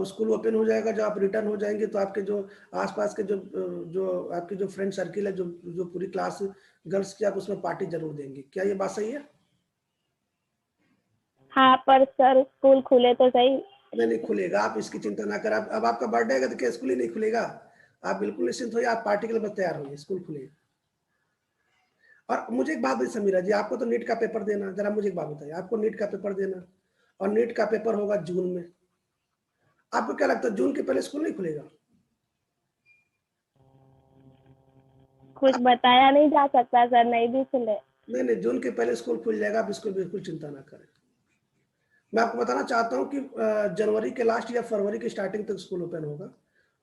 स्कूल ओपन हो जाएगा, जब आप रिटर्न हो जाएंगे, तो आपके जो आसपास के जो आपकी जो फ्रेंड सर्किल है, जो जो पूरी क्लास गर्ल्स की, आप उसमें पार्टी जरूर देंगे। क्या ये बात सही है? हाँ पर सर स्कूल खुले तो सही। नहीं नहीं खुलेगा, आप इसकी चिंता ना करें। अब आपका बर्थडे है तो क्या स्कूल ही नहीं खुलेगा? आप बिल्कुल निश्चिंत होइए, आप पार्टी के लिए बस तैयार होइए, स्कूल खुलेगा। और मुझे एक बात बताइए समीरा जी, आपको तो नीट का पेपर देना, जरा मुझे एक बात बताइए, आपको नीट का पेपर देना, और नीट का पेपर होगा जून में, आपको क्या लगता है जून के पहले स्कूल नहीं खुलेगा? कुछ बताया नहीं जा सकता सर, नहीं भी खुले। नहीं नहीं, जून के पहले स्कूल खुल जाएगा, आप इसको बिल्कुल चिंता ना करें। मैं आपको बताना चाहता हूं कि जनवरी के लास्ट या फरवरी की स्टार्टिंग तक स्कूल ओपन होगा,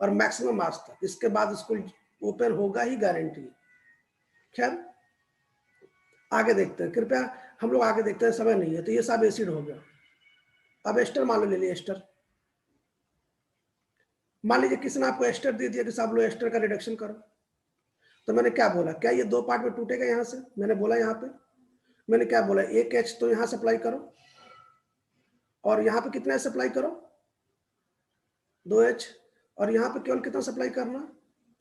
और मैक्सिमम मार्च तक, इसके बाद स्कूल ओपन होगा ही, गारंटी। खैर आगे देखते हैं, कृपया हम लोग आगे देखते हैं, समय नहीं है। तो ये सब एसिड हो गया। अब एस्टर मान लो ले लिया, एस्टर मान लीजिए किसी ने आपको एस्टर दे दिया कि साहब लो एस्टर का रिडक्शन करो, तो मैंने क्या बोला, क्या ये 2 पार्ट में टूटेगा? यहां से मैंने बोला, यहाँ पे मैंने क्या बोला, एक H तो यहां सप्लाई करो, और यहाँ पे कितना सप्लाई करो, 2H, और यहाँ पे केवल कितना सप्लाई करना,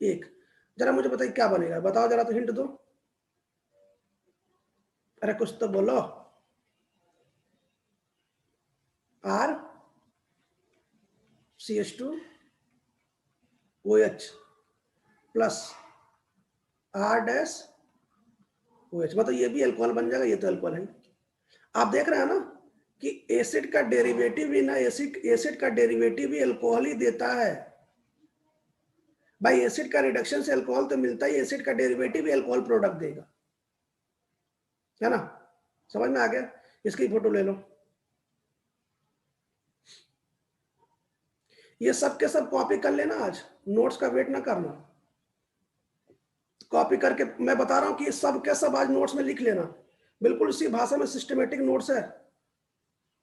1। जरा मुझे बताइए क्या बनेगा, बताओ जरा, तो हिंट दो, अरे कुछ तो बोलो। RCH2OH प्लस R-OH, मतलब ये भी अल्कोहल बन जाएगा, ये तो अल्कोहल है। आप देख रहे हैं ना कि एसिड का डेरिवेटिव भी ना, एसिड का डेरिवेटिव भी अल्कोहल ही देता है भाई। एसिड का रिडक्शन से अल्कोहल तो मिलता ही, एसिड का डेरिवेटिव भी अल्कोहल प्रोडक्ट देगा, है ना? समझ में आ गया? इसकी फोटो ले लो। ये सब के सब कॉपी कर लेना, आज नोट्स का वेट ना करना, कॉपी करके मैं बता रहा हूं कि सब के सब आज नोट्स में लिख लेना, बिल्कुल इसी भाषा में सिस्टमेटिक नोट्स है,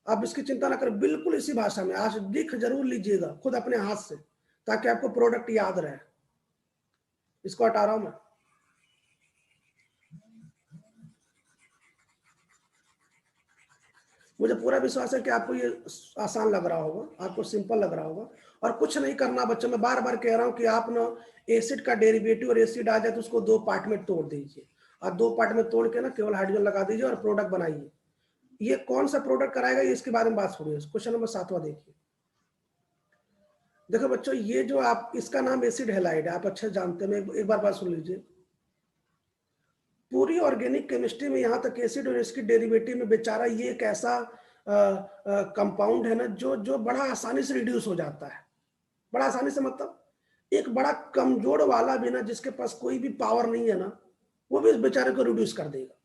आप इसकी चिंता ना करें, बिल्कुल इसी भाषा में आज लिख जरूर लीजिएगा खुद अपने हाथ से, ताकि आपको प्रोडक्ट याद रहे। इसको हटा रहा हूं मैं। मुझे पूरा विश्वास है कि आपको ये आसान लग रहा होगा, आपको सिंपल लग रहा होगा, और कुछ नहीं करना बच्चों। मैं बार बार कह रहा हूं कि आप ना एसिड का डेरिवेटिव और एसिड आ जाए तो उसको 2 पार्ट में तोड़ दीजिए, और 2 पार्ट में तोड़ के ना केवल हाइड्रोजन लगा दीजिए और प्रोडक्ट बनाइए। ये कौन सा प्रोडक्ट कराएगा, ये इसके बारे में बात छोड़िए। क्वेश्चन नंबर 7वां देखिए। देखो बच्चों, ये जो आप, इसका नाम एसिड हैलाइड है, आप अच्छे जानते हैं, एक बार बात सुन लीजिए। पूरी ऑर्गेनिक केमिस्ट्री में यहाँ तक एसिड और इसकी डेरिवेटिव में बेचारा ये एक ऐसा कंपाउंड है ना, जो जो बड़ा आसानी से रिड्यूस हो जाता है। बड़ा आसानी से मतलब एक बड़ा कमजोर वाला भी ना, जिसके पास कोई भी पावर नहीं है ना, वो भी इस बेचारे को रिड्यूस कर देगा।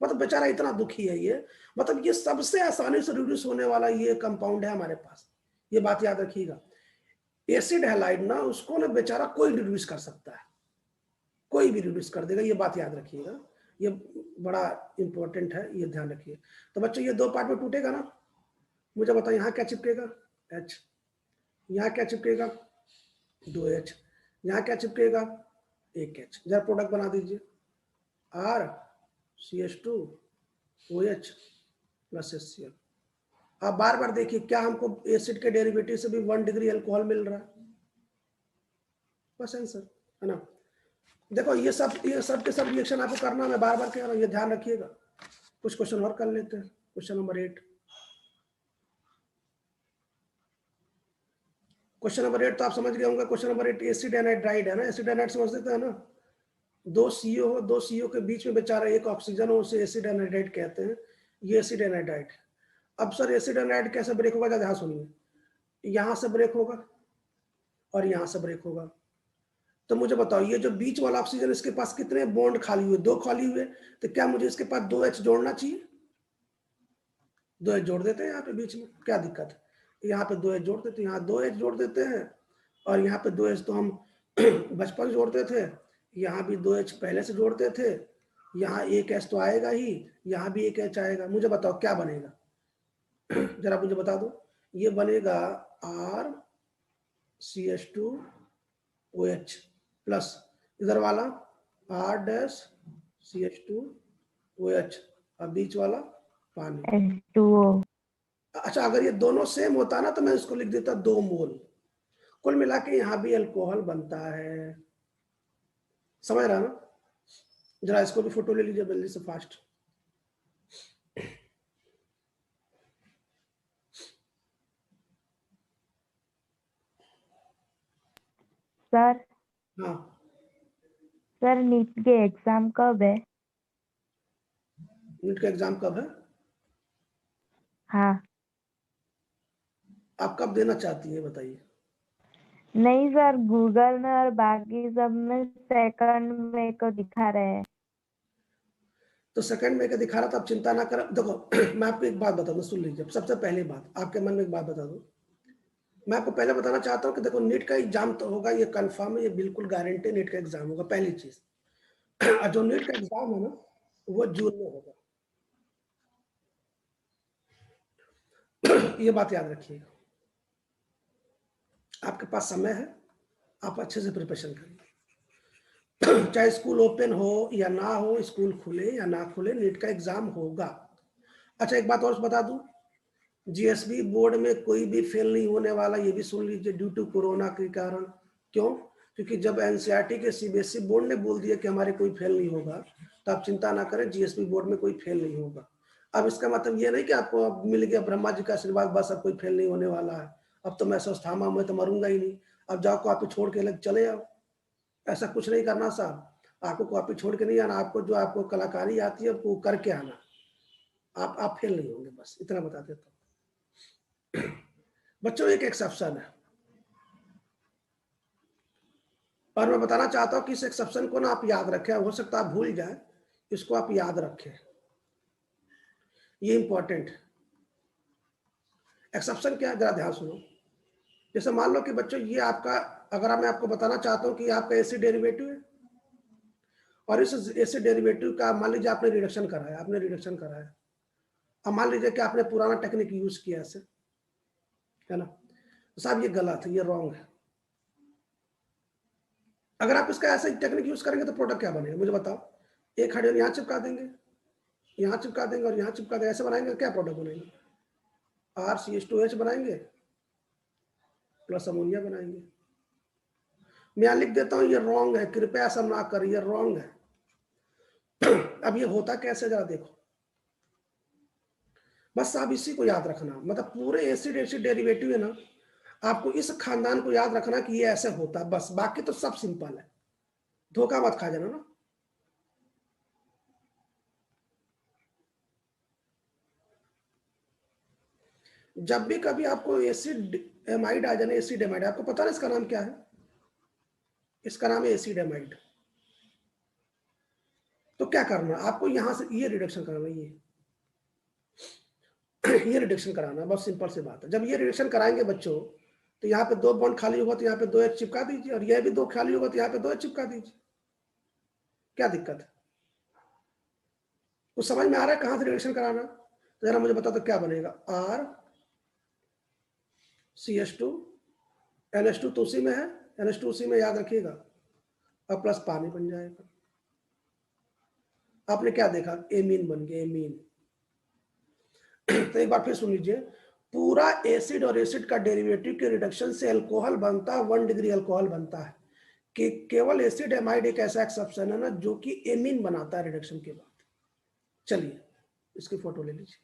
मतलब बेचारा इतना दुखी है ये, मतलब ये सबसे आसानी से रिड्यूस होने वाला ये कंपाउंड है हमारे पास। ये बात याद रखिएगा। एसिड हैलाइड ना, उसको ना बेचारा कोई रिड्यूस कर सकता है, कोई भी रिड्यूस कर देगा, ये बात याद रखिएगा। ये बड़ा इंपॉर्टेंट है, ये ध्यान रखिए। तो बच्चों ये दो पार्ट में टूटेगा ना, मुझे बताओ यहाँ क्या चिपकेगा? H। यहाँ क्या चिपकेगा? 2H। यहाँ क्या चिपकेगा? 1H। जरा प्रोडक्ट बना दीजिए, RCH2OH प्लस HCl। आप बार बार देखिए, क्या हमको एसिड के डेरिवेटिव से भी 1 डिग्री अल्कोहल मिल रहा है? बस आंसर है ना। देखो ये सब के सब रिएक्शन आपको करना, मैं बार बार कह रहा हूँ, ये ध्यान रखिएगा। कुछ क्वेश्चन और कर लेते हैं। Question number 8। क्वेश्चन नंबर 8 तो आप समझ गए होंगे। क्वेश्चन नंबर 8 एसिड एनाइड्राइड है ना। एसिड एनाइड समझ लेते हैं ना, दो CO के बीच में बेचारा एक ऑक्सीजन हो, उसे एसिड एनाइड्राइड कहते हैं। ये एसिड एनाइड्राइड। अब सर एसिड एनाइड कैसे ब्रेक होगा? ध्यान सुनिए, यहां से ब्रेक होगा और यहां से ब्रेक होगा। तो मुझे बताओ, ये जो बीच वाला ऑक्सीजन, इसके पास कितने बॉन्ड खाली हुए? 2 खाली हुए। तो क्या मुझे इसके पास 2H जोड़ना चाहिए? 2H जोड़ देते हैं यहाँ पे बीच में, क्या दिक्कत है? यहाँ पे 2H जोड़ देते हैं, यहाँ 2H जोड़ देते हैं, और यहाँ पे 2H तो हम बचपन जोड़ते थे, यहाँ भी 2H पहले से जोड़ते थे। यहाँ 1H तो आएगा ही, यहाँ भी 1H आएगा। मुझे बताओ क्या बनेगा? जरा मुझे बता दो। ये बनेगा RCH2OH प्लस इधर वाला R-CH2OH और बीच वाला पानी H2O। अच्छा, अगर ये दोनों सेम होता ना तो मैं इसको लिख देता 2 मोल। कुल मिला के यहाँ भी अल्कोहल बनता है। समझ रहा ना? जरा इसको भी फोटो ले लीजिए जल्दी से, फास्ट। सर हाँ, सर नीट के एग्जाम कब है? नीट का एग्जाम कब है? हाँ। आप कब देना चाहती है बताइए? नहीं सर, गूगल में और बाकी सब में 2 मई को दिखा रहे हैं। तो 2 मई का दिखा रहा था, आप चिंता ना करें। देखो मैं आपको एक बात बता दूं, सुन लीजिए। सबसे पहली बात, आपके मन में एक बात बता दूं। मैं आपको पहले बताना चाहता हूँ कि देखो, नीट का एग्जाम तो होगा, ये कंफर्म है, ये बिल्कुल गारंटी नीट का एग्जाम होगा, पहली चीज। और जो नीट का एग्जाम है ना, वो जून में होगा। ये बात याद रखिएगा। आपके पास समय है, आप अच्छे से प्रिपरेशन करिए। चाहे स्कूल ओपन हो या ना हो, स्कूल खुले या ना खुले, नीट का एग्जाम होगा। अच्छा एक बात और बता दूं, जीएसबी बोर्ड में कोई भी फेल नहीं होने वाला, ये भी सुन लीजिए, ड्यू टू कोरोना के कारण। क्यों? क्योंकि जब एनसीईआरटी के सीबीएसई बोर्ड ने बोल दिया कि हमारे कोई फेल नहीं होगा, तो आप चिंता ना करें, जीएसबी बोर्ड में कोई फेल नहीं होगा। अब इसका मतलब ये नहीं कि आपको अब मिल गया ब्रह्मा जी का आशीर्वाद, बस अब कोई फेल नहीं होने वाला है, अब तो मैं स्वस्थामा, मैं तो मरूंगा ही नहीं, अब जाओ कॉपी छोड़ के लग चले जाओ। ऐसा कुछ नहीं करना साहब। आपको कॉपी छोड़ के नहीं आना, आपको जो आपको कलाकारी आती है वो करके आना। आप फेल नहीं होंगे, बस इतना बता देता हूँ। बच्चों एक एक्सेप्शन है, और मैं बताना चाहता हूं कि इस एक्सेप्शन को ना आप याद रखें। हो सकता है आप भूल जाए, इसको आप याद रखें, ये इंपॉर्टेंट है। एक्सेप्शन क्या है, जरा ध्यान सुनो। जैसे मान लो कि बच्चों ये आपका, अगर मैं आपको बताना चाहता हूं कि आपका एसिड डेरिवेटिव है, और इस एसिड डेरिवेटिव का मान लीजिए आपने रिडक्शन कराया, अब मान लीजिए कि आपने पुराना टेक्निक यूज किया ऐसे, है ना, तो साहब ये गलत है, ये रॉन्ग है। अगर आप इसका ऐसे टेक्निक यूज करेंगे तो प्रोडक्ट क्या बनेगा मुझे बताओ? एक हाइड्रोजन यहाँ चिपका देंगे, यहाँ चिपका देंगे और यहाँ चिपका देंगे, ऐसे बनाएंगे, क्या प्रोडक्ट बनेंगे? RCH2H बनाएंगे प्लस अमोनिया बनाएंगे। मैं यहाँ लिख देता हूँ ये रॉन्ग है, कृपया ऐसा ना करिए, ये रॉन्ग है। अब ये होता कैसे, जरा देखो। बस आप इसी को याद रखना, मतलब पूरे एसिड डेरिवेटिव है ना, आपको इस खानदान को याद रखना कि ये ऐसे होता है, बस। बाकी तो सब सिंपल है, धोखा मत खा जाना ना। जब भी कभी आपको एसिड एमाइड आ जाए, एसिड एमाइड, आपको पता है इसका नाम क्या है? इसका नाम है एसिड एमाइड। तो क्या करना है आपको, यहां से ये रिडक्शन कराना, ये रिडक्शन कराना, बहुत सिंपल सी बात है। जब ये रिडक्शन कराएंगे बच्चों, तो यहाँ पे 2 बॉन्ड खाली होगा तो यहाँ पे 2 H चिपका दीजिए, और यह भी 2 खाली होगा तो यहाँ पे 2 H चिपका दीजिए। क्या दिक्कत है? कुछ समझ में आ रहा है कहां से रिडक्शन कराना? तो जरा मुझे बता दो क्या बनेगा। R CH2 NH2 तो उसी में है, NH2 उसी में, याद रखिएगा, और प्लस पानी बन जाएगा। आपने क्या देखा, एमीन बन गया, एमीन। तो एक बार फिर सुन लीजिए, पूरा एसिड और एसिड का डेरिवेटिव के रिडक्शन से अल्कोहल बनता है, 1 डिग्री अल्कोहल बनता है। कि केवल एसिड एमाइड एक ऐसा एक्सेप्शन है ना जो कि एमीन बनाता है रिडक्शन के बाद। चलिए इसकी फोटो ले लीजिए।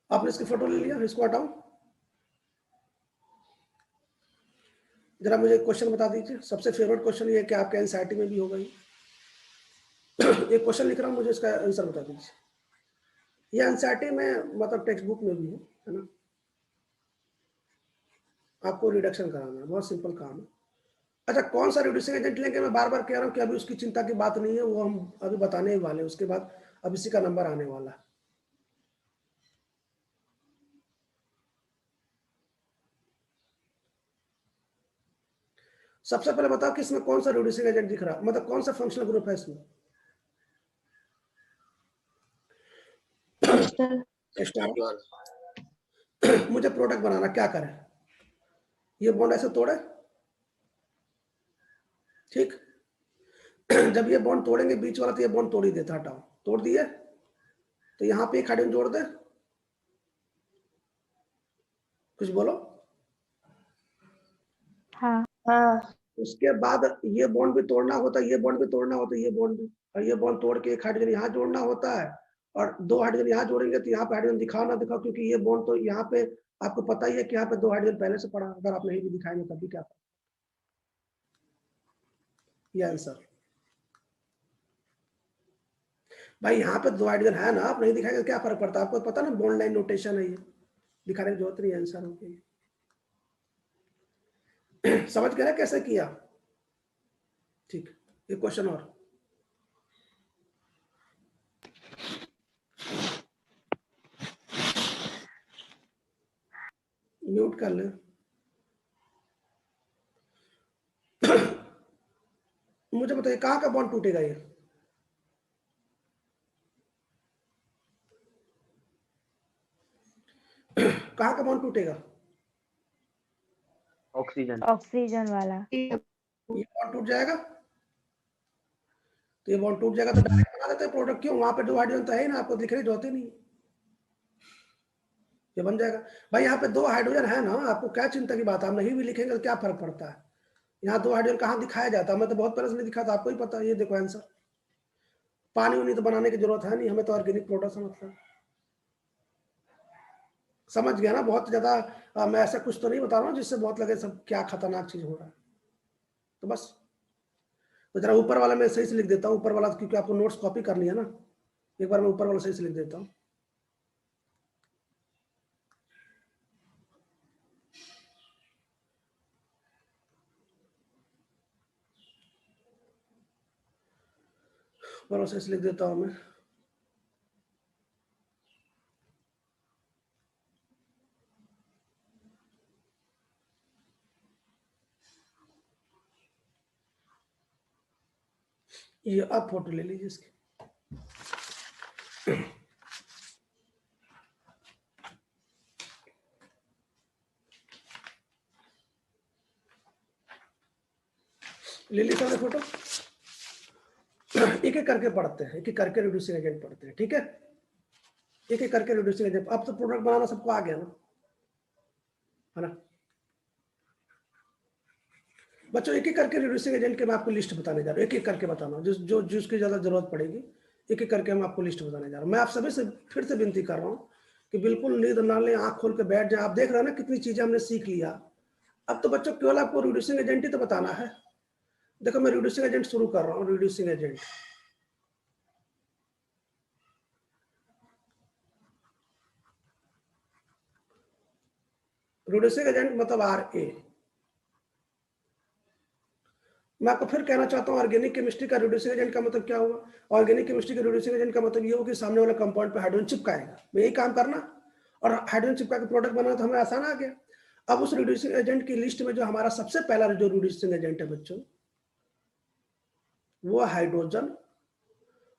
आपने इसकी फोटो ले लिया, इसको हटाओ। जरा मुझे क्वेश्चन बता दीजिए, सबसे फेवरेट क्वेश्चन ये है कि आपके एनसीईआरटी में भी होगा ये। एक क्वेश्चन लिख रहा हूं, मुझे इसका आंसर बता दीजिए। ये एनसीईआरटी में मतलब टेक्स्ट बुक में भी है ना। आपको रिडक्शन कराना है, बहुत सिंपल काम है। अच्छा, कौन सा रिड्यूसिंग एजेंट लेंगे, मैं बार बार कह रहा हूँ कि अभी उसकी चिंता की बात नहीं है, वो हम अभी बताने ही वाले हैं, उसके बाद अब इसी का नंबर आने वाला है। सबसे पहले बताओ कि इसमें कौन सा रिड्यूसिंग एजेंट दिख रहा है, मतलब कौन सा फंक्शनल ग्रुप है इसमें? मुझे प्रोडक्ट बनाना, क्या करें, ये बॉन्ड ऐसे तोड़े, ठीक। जब ये बॉन्ड तोड़ेंगे बीच वाला, तो ये बॉन्ड तोड़ ही देता, हटाओ, तोड़ दिए, तो यहाँ पे एक हाइड्रोजन जोड़ दे, कुछ बोलो। हाँ। उसके बाद ये बॉन्ड भी तोड़ना होता है, ये बॉन्ड भी तोड़ना होता है, ये बॉन्ड भी, और ये बॉन्ड तोड़ के एक हाइड्रोजन यहाँ जोड़ना होता है, और 2 हाइड्रोजन यहाँ जोड़ेंगे, तो यहाँ पे हाइड्रोजन दिखाओ ना दिखाओ, क्योंकि ये बॉन्ड तो यहाँ पे आपको पता ही है कि यहाँ पे 2 हाइड्रोजन पहले से पड़ा, अगर आप नहीं भी दिखाएंगे तब भी क्या, ये आंसर। भाई यहाँ पे 2 हाइड्रोजन है ना, आप नहीं दिखाएंगे क्या फर्क पड़ता है, आपको पता ना बॉन्ड लाइन नोटेशन है, ये दिखाने की जरूरत नहीं, आंसर हो गई। समझ गए ना कैसे किया? ठीक, एक क्वेश्चन और। म्यूट कर ले। मुझे बताइए कहाँ का बॉन्ड टूटेगा ये? कहाँ का बॉन्ड टूटेगा? ऑक्सीजन। ऑक्सीजन वाला। ये बॉन्ड टूट जाएगा, तो ये बॉन्ड टूट जाएगा तो डायरेक्ट बना देते हैं प्रोडक्ट, क्यों, वहां पे 2 हाइड्रोजन तो है ही ना, आपको दिख रही जरूरत ही नहीं, ये बन जाएगा। भाई यहाँ पे 2 हाइड्रोजन है ना, आपको क्या चिंता की बात है, हम नहीं भी लिखेंगे तो क्या फर्क पड़ता है, यहाँ 2 हाइड्रोजन कहाँ दिखाया जाता है, मैं तो बहुत पहले से नहीं दिखा था, आपको ही पता है। ये देखो आंसर, पानी उनी तो बनाने की जरूरत है नहीं, हमें तो ऑर्गेनिक प्रोडक्ट है, मतलब समझ गया ना। बहुत ज्यादा मैं ऐसा कुछ तो नहीं बता रहा हूँ जिससे बहुत लगे सब क्या खतरनाक चीज हो रहा है, तो बस। तो जरा ऊपर वाला मैं सही से लिख देता हूँ, ऊपर वाला, क्योंकि आपको नोट्स कॉपी करनी है ना, एक बार मैं ऊपर वाला सही से लिख देता हूँ। ऊपर वाला सही से लिख देता हूँ मैं। ये आप फोटो ले लीजिए इसकी। ले ली सबने फोटो। एक एक करके पढ़ते हैं, एक एक करके रिड्यूसिंग एजेंट पढ़ते हैं, ठीक है, एक एक करके रिड्यूसिंग एजेंट। अब तो प्रोडक्ट बनाना सबको आ गया ना, है ना बच्चों। एक एक करके रिड्यूसिंग एजेंट के मैं आपको लिस्ट बताने जा रहा हूँ, एक एक करके बताना, जो जिसकी ज्यादा जरूरत पड़ेगी, एक एक करके हम आपको लिस्ट बताने जा रहा हूँ। मैं आप सभी से फिर से विनती कर रहा हूँ कि बिल्कुल नींद ना लें, आंख खोल के बैठ जाए। आप देख रहे हैं ना कितनी चीजें हमने सीख लिया। अब तो बच्चों केवल आपको रिड्यूसिंग एजेंट ही तो बताना है। देखो मैं रिड्यूसिंग एजेंट शुरू कर रहा हूँ। रिड्यूसिंग एजेंट, रिड्यूसिंग एजेंट मतलब RA। मैं आपको फिर कहना चाहता हूँ ऑर्गेनिक केमिस्ट्री का रिड्यूसिंग एजेंट का मतलब क्या हुआ। ऑर्गेनिक केमिस्ट्री का रिड्यूसिंग एजेंट का मतलब ये हो कि सामने वाला कंपाउंड पे हाइड्रोजन चिपकाएगा, मैं यही काम करना, और हाइड्रोजन चिपका के प्रोडक्ट बनाना तो हमें आसान आ गया। अब उस रिड्यूसिंग एजेंट की लिस्ट में जो हमारा सबसे पहला जो रिड्यूसिंग एजेंट है बच्चों, वो हाइड्रोजन,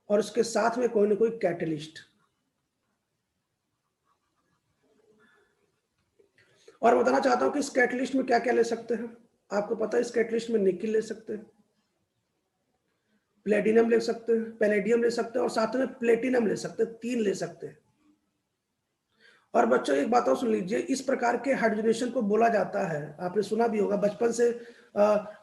और उसके साथ में कोई ना कोई कैटलिस्ट। और बताना चाहता हूं कि इस कैटलिस्ट में क्या क्या ले सकते हैं। आपको पता है इस कैटलिस्ट में निकिल ले सकते हैं, प्लेटिनम ले सकते हैं, पैलेडियम ले सकते हैं, और साथ में प्लेटिनम ले सकते हैं। 3 ले सकते हैं। और बच्चों एक बात और सुन लीजिए, इस प्रकार के हाइड्रोजनेशन को बोला जाता है, आपने सुना भी होगा बचपन से,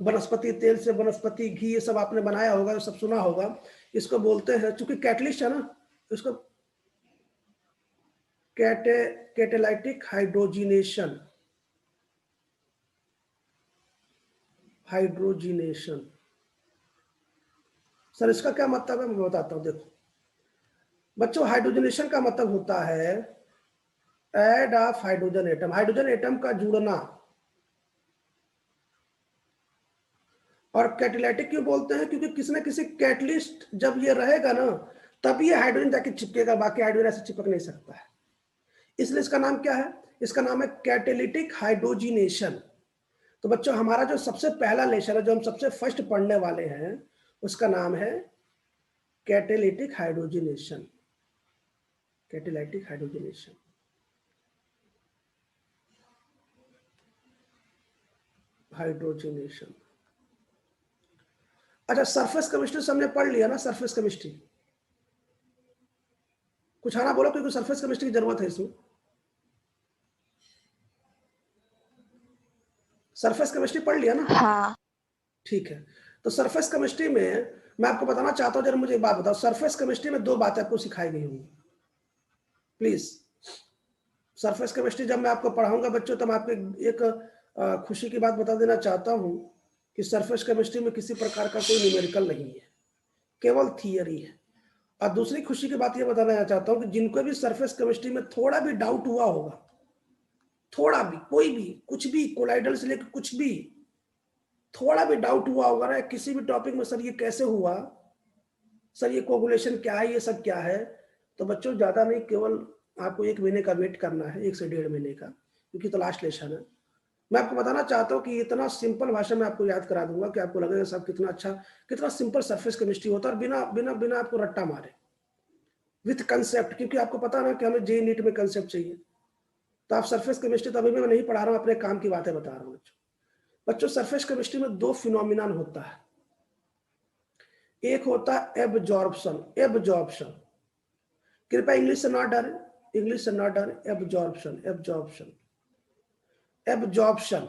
वनस्पति तेल से वनस्पति घी ये सब आपने बनाया होगा, सब सुना होगा। इसको बोलते हैं, चूंकि कैटलिस्ट है ना, इसको कैटेलाइटिक हाइड्रोजिनेशन। हाइड्रोजिनेशन सर इसका क्या मतलब है, मैं बताता हूं। देखो बच्चों, हाइड्रोजनेशन का मतलब होता है add of hydrogen atom, hydrogen atom का जुड़ना। और कैटेलाइटिक क्यों बोलते हैं, क्योंकि किसी न किसी कैटलिस्ट जब ये रहेगा ना, तब ये हाइड्रोजन जाके चिपकेगा, बाकी हाइड्रोजन ऐसे चिपक नहीं सकता है। इसलिए इसका नाम क्या है, इसका नाम है कैटेलिटिक हाइड्रोजिनेशन। तो बच्चों हमारा जो सबसे पहला लेक्चर है, जो हम सबसे फर्स्ट पढ़ने वाले हैं, उसका नाम है catalytic hydrogenation. Catalytic hydrogenation. Hydrogenation. अच्छा, सरफेस केमिस्ट्री हमने पढ़ लिया ना, सरफेस केमिस्ट्री। कुछ आना बोलो, क्योंकि सरफेस केमिस्ट्री की जरूरत है इसमें। सरफेस केमिस्ट्री पढ़ लिया ना? हाँ। ठीक है। तो सरफेस केमिस्ट्री में मैं आपको बताना चाहता हूं, जरा मुझे एक बात बताओ, सरफेस केमिस्ट्री में 2 बातें आपको सिखाई गई होंगी। प्लीज, सरफेस केमिस्ट्री जब मैं आपको पढ़ाऊंगा बच्चों, तब आपको एक खुशी की बात बता देना चाहता हूं कि सरफेस केमिस्ट्री में किसी प्रकार का कोई न्यूमेरिकल नहीं है, केवल थियरी है। और दूसरी खुशी की बात यह बताना चाहता हूं कि जिनको भी सरफेस केमिस्ट्री में थोड़ा भी डाउट हुआ होगा, थोड़ा भी, कोई भी, कुछ भी, कोलाइडल से लेकर कुछ भी, थोड़ा भी डाउट हुआ होगा ना किसी भी टॉपिक में, सर ये कैसे हुआ, सर ये कोगुलेशन क्या है, ये सब क्या है, तो बच्चों ज्यादा नहीं, केवल आपको 1 महीने का वेट करना है, 1 से 1.5 महीने का, क्योंकि तो लास्ट लेशन है। मैं आपको बताना चाहता हूँ कि इतना सिंपल भाषा में आपको याद करा दूंगा कि आपको लगेगा सब कितना अच्छा, कितना सिंपल सरफेस केमिस्ट्री होता है, और बिना बिना बिना आपको रट्टा मारे, विथ कंसेप्ट। क्योंकि आपको पता ना कि हमें जेईई नीट में कंसेप्ट चाहिए। तो आप सरफेस केमिस्ट्री तो अभी मैं नहीं पढ़ा रहा हूँ, अपने काम की बातें बता रहा हूँ बच्चों। सरफेस केमिस्ट्री में 2 फिनोमिनन होता है। एक होता है एब्जॉर्प्शन। एब्जॉर्प्शन, कृपया इंग्लिश से ना डरें, इंग्लिश से ना डरें। Absorption, absorption, absorption.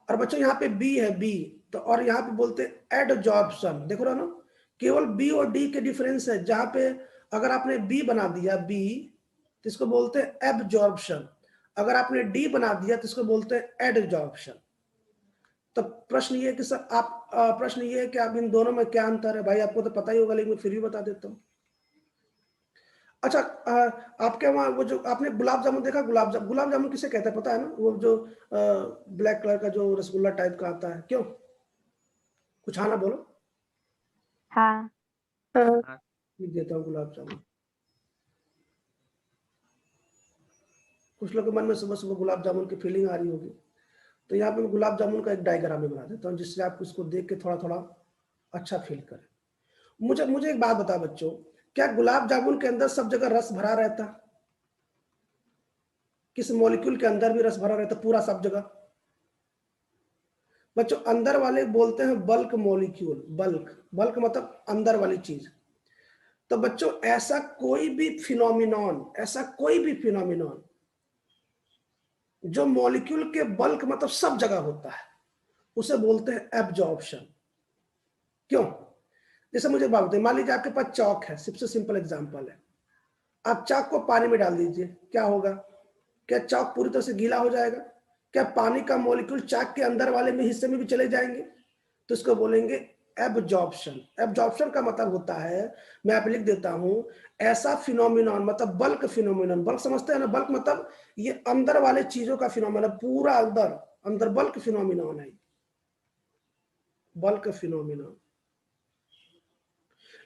और बच्चों यहाँ पे बी है, बी, तो और यहाँ पे बोलते हैं एडजॉर्प्शन। देखो रहा ना, केवल बी और डी के डिफरेंस है। जहां पे अगर आपने बी बना दिया, बी, तो इसको बोलते हैं एब्जॉर्प्शन। अगर आपने डी बना दिया तो इसको बोलते हैं एडजॉर्प्शन। तो प्रश्न ये है कि सर आप प्रश्न ये है कि आप इन दोनों में क्या अंतर है, भाई आपको तो पता ही होगा, लेकिन फिर भी बता देता हूँ। अच्छा, आपके वहाँ वो जो आपने गुलाब जामुन देखा, गुलाब जामुन किसे कहते हैं पता है ना, वो जो ब्लैक कलर का जो रसगुल्ला टाइप का आता है, क्यों? कुछ आना बोलो। हाँ। लिख देता हूँ गुलाब जामुन। कुछ लोग के मन में सुबह सुबह गुलाब जामुन की फीलिंग आ रही होगी, तो यहाँ पे मैं गुलाब जामुन का एक डायग्राम बना देता हूँ, जिससे आप उसको देख के थोड़ा थोड़ा अच्छा फील करें। मुझे मुझे एक बात बता बच्चों, क्या गुलाब जामुन के अंदर सब जगह रस भरा रहता? किस मॉलिक्यूल के अंदर भी रस भरा रहता पूरा सब जगह? बच्चों अंदर वाले बोलते हैं बल्क मॉलिक्यूल। बल्क, बल्क मतलब अंदर वाली चीज। तो बच्चों ऐसा कोई भी फिनोमिनॉन, ऐसा कोई भी फिनोमिनॉन जो मॉलिक्यूल के बल्क मतलब सब जगह होता है, उसे बोलते हैं एब्जॉर्प्शन। क्यों? जैसे मुझे बात बताइए, मान लीजिए आपके पास चौक है, सबसे सिंपल एग्जांपल है, आप चाक को पानी में डाल दीजिए, क्या होगा? क्या चाक पूरी तरह से गीला हो जाएगा? क्या पानी का मॉलिक्यूल चाक के अंदर वाले में हिस्से में भी चले जाएंगे? तो इसको बोलेंगे एब्जॉर्प्शन। एब्जॉर्प्शन का मतलब होता है, मैं आप लिख देता हूं, ऐसा फिनोमिनन, मतलब बल्क फिनोमिनन। बल्क समझते हैं ना? बल्क मतलब ये अंदर वाले चीजों का फिनोमिनन, पूरा अंदर अंदर बल्क फिनोमिनन है, बल्क फिनोमिनन।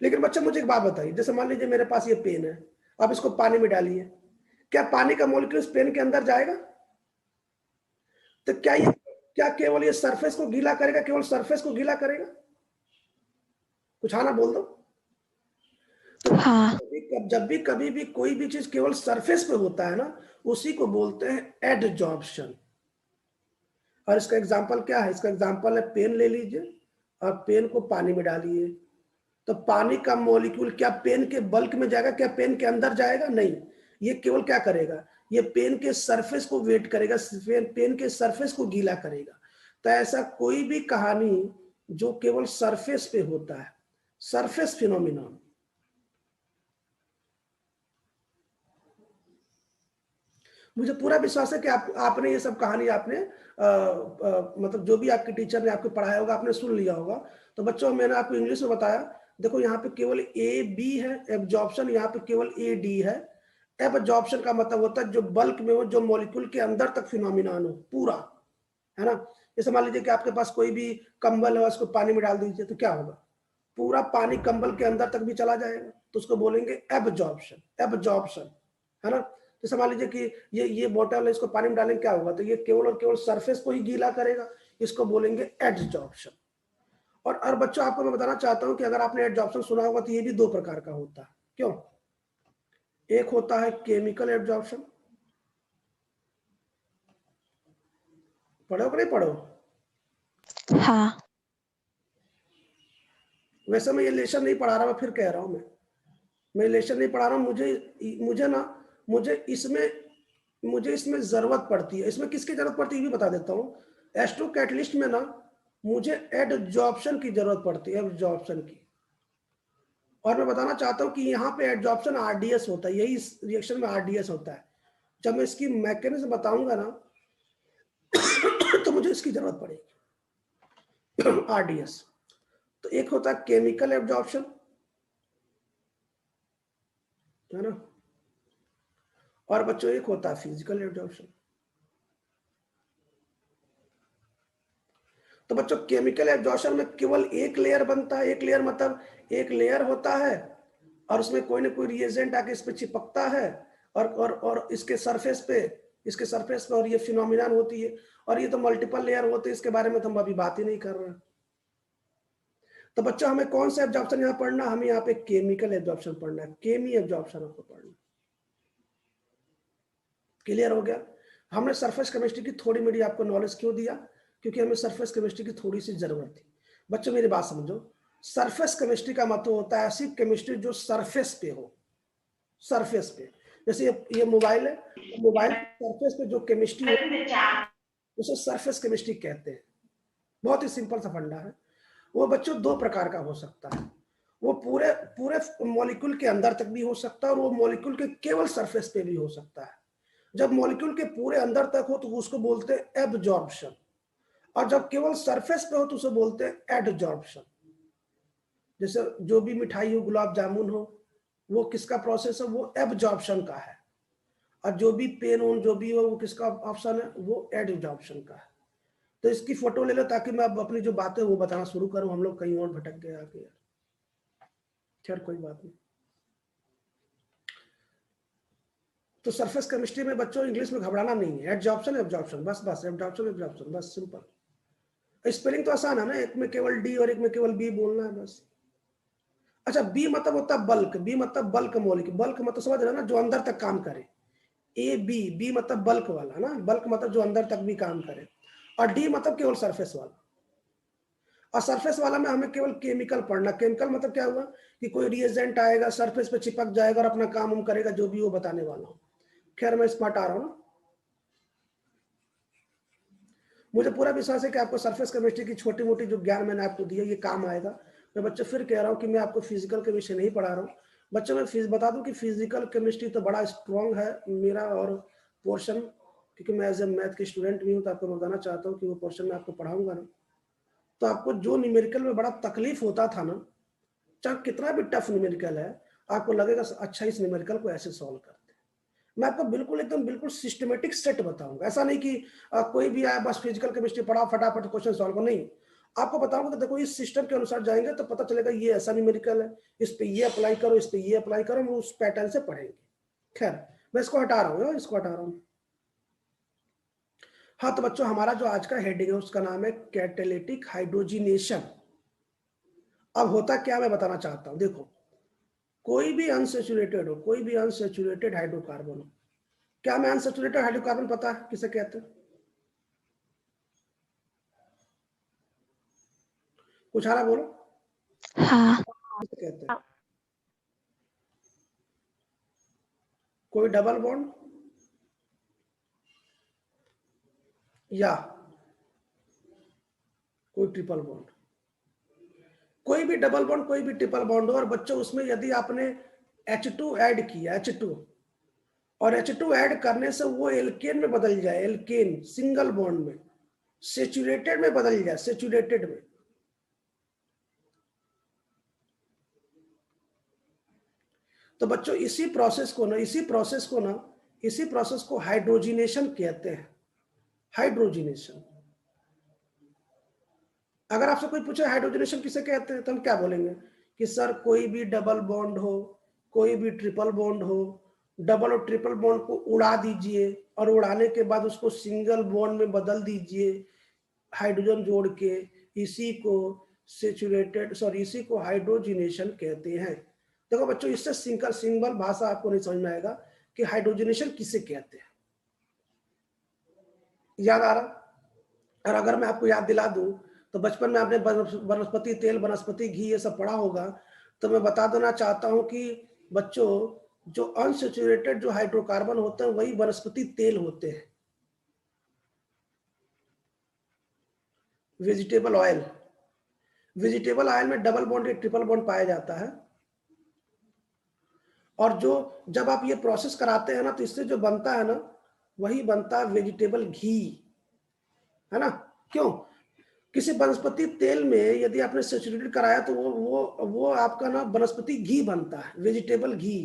लेकिन बच्चा मुझे एक बात बताइए, जैसे मान लीजिए मेरे पास ये पेन है, आप इसको पानी में डालिए, क्या पानी का मॉलिक्यूल इस पेन के अंदर जाएगा? तो क्या केवल ये सरफेस को गीला करेगा? केवल सरफेस को गीला करेगा? कुछ आना बोल दो। तो हाँ। जब भी कभी भी कोई भी चीज केवल सरफेस पे होता है ना, उसी को बोलते हैं एडजॉर्प्शन। और इसका एग्जांपल क्या है? इसका एग्जांपल है, पेन ले लीजिए और पेन को पानी में डालिए, तो पानी का मॉलिक्यूल क्या पेन के बल्क में जाएगा? क्या पेन के अंदर जाएगा? नहीं, ये केवल क्या करेगा, ये पेन के सरफेस को वेट करेगा, पेन के सरफेस को गीला करेगा। तो ऐसा कोई भी कहानी जो केवल सरफेस पे होता है, सरफेस फिनोमिनन, मुझे पूरा विश्वास है कि आपने ये सब कहानी आपने मतलब जो भी आपके टीचर ने आपको पढ़ाया होगा, आपने सुन लिया होगा। तो बच्चों, मैंने आपको इंग्लिश में बताया, देखो यहाँ पे केवल ए बी है एब्जॉर्प्शन, यहाँ पे केवल ए डी है। एब्जॉर्प्शन का मतलब होता है जो बल्क में हो, जो मॉलिक्यूल के अंदर तक फिनोमिनन हो पूरा, है ना? जैसे मान लीजिए कि आपके पास कोई भी कंबल है, उसको पानी में डाल दीजिए, तो क्या होगा? पूरा पानी कंबल के अंदर तक भी चला जाएगा, तो उसको बोलेंगे एब्जॉर्प्शन। एब्जॉर्प्शन, है ना? जैसे मान लीजिए कि ये बोतल है, इसको पानी में डालेंगे, क्या होगा? तो ये केवल और केवल सरफेस को ही गीला करेगा, इसको बोलेंगे एडजॉर्प्शन। और बच्चों, आपको मैं बताना चाहता हूं कि अगर आपने एडजॉर्प्शन सुना होगा तो ये भी दो प्रकार का होता है। क्यों? एक होता है केमिकल एडजॉर्प्शन, पढ़ो कि नहीं पढ़ो? हाँ। वैसे मैं ये लेशन नहीं पढ़ा रहा, मैं फिर कह रहा हूं, मैं लेशन नहीं पढ़ा रहा हूं। मुझे इसमें जरूरत पड़ती है। इसमें किसकी जरूरत पड़ती है ये भी बता देता हूँ। एस्ट्रो कैटलिस्ट में ना मुझे एडजॉर्प्शन की जरूरत पड़ती है, एडजॉर्प्शन की। और मैं बताना चाहता हूँ कि यहाँ पे एडजॉर्प्शन आरडीएस होता है, यही इस रिएक्शन में आरडीएस होता है। जब मैं इसकी मैकेनिज्म बताऊंगा ना तो मुझे इसकी जरूरत पड़ेगी, आरडीएस। तो एक होता है केमिकल एब्जॉर्प्शन, है ना? और बच्चों एक होता है फिजिकल एब्जॉर्प्शन। तो बच्चों, केमिकल एब्जॉर्प्शन में केवल एक लेयर बनता है। एक लेयर मतलब एक लेयर होता है और उसमें कोई ना कोई रिएजेंट आके इस पे चिपकता है, और इसके सरफेस पे और ये फिनोमिनन होती है। और ये तो मल्टीपल लेयर होते हैं, इसके बारे में तो हम अभी बात ही नहीं कर रहे। तो बच्चों, हमें कौन सा एब्जॉर्प्शन यहाँ पढ़ना? हमें यहाँ पे केमिकल एब्जॉर्प्शन पढ़ना है, केमी एब्जॉर्प्शन आपको पढ़ना। क्लियर हो गया? हमने सरफेस केमिस्ट्री की थोड़ी मेरी आपको नॉलेज क्यों दिया? क्योंकि हमें सरफेस केमिस्ट्री की थोड़ी सी जरूरत थी। बच्चों, मेरी बात समझो, सरफेस केमिस्ट्री का मतलब होता है ऐसी केमिस्ट्री जो सरफेस पे हो, सरफेस पे। जैसे ये मोबाइल है, मोबाइल के सरफेस पे जो केमिस्ट्री है उसे सरफेस केमिस्ट्री कहते हैं। बहुत ही सिंपल सा फंडा है। वो बच्चों दो प्रकार का हो सकता है। वो पूरे पूरे मॉलिक्यूल के अंदर तक भी हो सकता है, और वो मॉलिक्यूल के केवल सरफेस पे भी हो सकता है। जब मॉलिक्यूल के पूरे अंदर तक हो तो उसको बोलते हैं एब्जॉर्प्शन, और जब केवल सरफेस पे हो तो उसे बोलते हैं एडजॉर्प्शन। जैसे जो भी मिठाई हो, गुलाब जामुन हो, वो किसका प्रोसेस है? वो एब्जॉर्प्शन का है। और जो भी पेन हो, जो भी हो, वो किसका ऑप्शन है? वो एडजॉर्प्शन का है। तो इसकी फोटो ले लो ताकि मैं अब अपनी जो बातें वो बताना शुरू करूं। हम लोग कहीं और भटक गए आगे यार, खैर कोई बात नहीं। तो सरफेस केमिस्ट्री में बच्चों इंग्लिश में घबराना नहीं है, एडजॉर्प्शन एब्जॉर्प्शन, बस बस एडजॉर्प्शन एब्जॉर्प्शन, बस सिंपल। स्पेलिंग तो आसान है ना, एक में केवल डी और एक में केवल बी बोलना है बस। अच्छा, बी मतलब होता है बल्क, बी मतलब बल्क मॉलिक्यूल। बल्क मतलब समझ रहे हो ना, जो अंदर तक काम करे। ए बी, बी मतलब बल्क वाला ना, बल्क मतलब जो अंदर तक भी काम करे। और डी मतलब केवल सरफेस वाला। और सरफेस वाला में हमें केवल केमिकल पढ़ना। केमिकल मतलब क्या हुआ कि कोई रिएजेंट आएगा, सरफेस पे चिपक जाएगा और अपना काम हम करेगा, जो भी वो बताने वाला हूँ। खैर, मैं स्मार्ट आ रहा हूँ ना। मुझे पूरा विश्वास है कि आपको सरफेस केमिस्ट्री की छोटी मोटी जो ज्ञान मैंने आपको दिया ये काम आएगा। मैं बच्चे फिर कह रहा हूँ कि मैं आपको फिजिकल केमिस्ट्री नहीं पढ़ा रहा हूँ, बच्चों मैं फीस बता दूं कि फिजिकल केमिस्ट्री तो बड़ा स्ट्रॉन्ग है मेरा और पोर्शन, क्योंकि मैं एज ए मैथ के स्टूडेंट भी हूँ, तो आपको बताना चाहता हूँ कि वो पोर्शन में आपको पढ़ाऊंगा ना, तो आपको जो न्यूमेरिकल में बड़ा तकलीफ होता था ना, चाहे कितना भी टफ न्यूमेरिकल है, आपको लगेगा अच्छा इस न्यूमेरिकल को ऐसे सॉल्व करते हैं। मैं आपको बिल्कुल एकदम बिल्कुल सिस्टमेटिक सेट बताऊंगा, ऐसा नहीं कि कोई भी आया बस फिजिकल केमिस्ट्री पढ़ा फटाफट क्वेश्चन सॉल्व, नहीं, आपको बताऊंगा कि देखो इस सिस्टम के अनुसार जाएंगे तो पता चलेगा ये ऐसा न्यूमेरिकल है, इस पे ये अप्लाई करो, इस पे ये अप्लाई करो, हम उस पैटर्न से पढ़ेंगे। खैर मैं इसको हटा रहा हूँ, इसको हटा रहा हूँ। हाँ तो बच्चों हमारा जो आज का हेडिंग है उसका नाम है कैटालिटिक हाइड्रोजिनेशन। अब होता क्या मैं बताना चाहता हूं, देखो कोई भी अनसैचुरेटेड हो, कोई भी अनसैचुरेटेड हाइड्रोकार्बन हो, क्या मैं अनसैचुरेटेड हाइड्रोकार्बन पता है किसे कहते हैं? कुछ आ रहा बोलो। हाँ। किसे कहते हैं? कोई डबल बॉन्ड या कोई ट्रिपल बॉन्ड, कोई भी डबल बॉन्ड कोई भी ट्रिपल बॉन्ड हो, और बच्चों उसमें यदि आपने H2 ऐड किया, H2, और H2 ऐड करने से वो एल्केन में बदल जाए, एल्केन सिंगल बॉन्ड में, सेचुरेटेड में बदल जाए, सेचुरेटेड में, तो बच्चों इसी प्रोसेस को हाइड्रोजिनेशन कहते हैं, हाइड्रोजिनेशन। अगर आपसे कोई पूछे हाइड्रोजनेशन किसे कहते हैं तो हम क्या बोलेंगे कि सर कोई भी डबल बॉन्ड हो, कोई भी ट्रिपल बॉन्ड हो, डबल और ट्रिपल बॉन्ड को उड़ा दीजिए और उड़ाने के बाद उसको सिंगल बॉन्ड में बदल दीजिए हाइड्रोजन जोड़ के, इसी को हाइड्रोजिनेशन कहते हैं। देखो बच्चों इससे सिंपल भाषा आपको नहीं समझ में आएगा कि हाइड्रोजिनेशन किसे कहते हैं, याद आ रहा? और अगर मैं आपको याद दिला दूं तो बचपन में आपने वनस्पति तेल, वनस्पति घी ये सब पढ़ा होगा, तो मैं बता देना चाहता हूं कि बच्चों जो अनसैचुरेटेड जो हाइड्रोकार्बन होते हैं वही वनस्पति तेल होते हैं। वेजिटेबल ऑयल में डबल बॉन्ड या ट्रिपल बॉन्ड पाया जाता है, और जो जब आप ये प्रोसेस कराते हैं ना तो इससे जो बनता है ना वही बनता है वेजिटेबल घी, है ना? क्यों? किसी वनस्पति तेल में यदि आपने सैचुरेटेड कराया तो वो आपका ना वनस्पति घी बनता है, वेजिटेबल घी।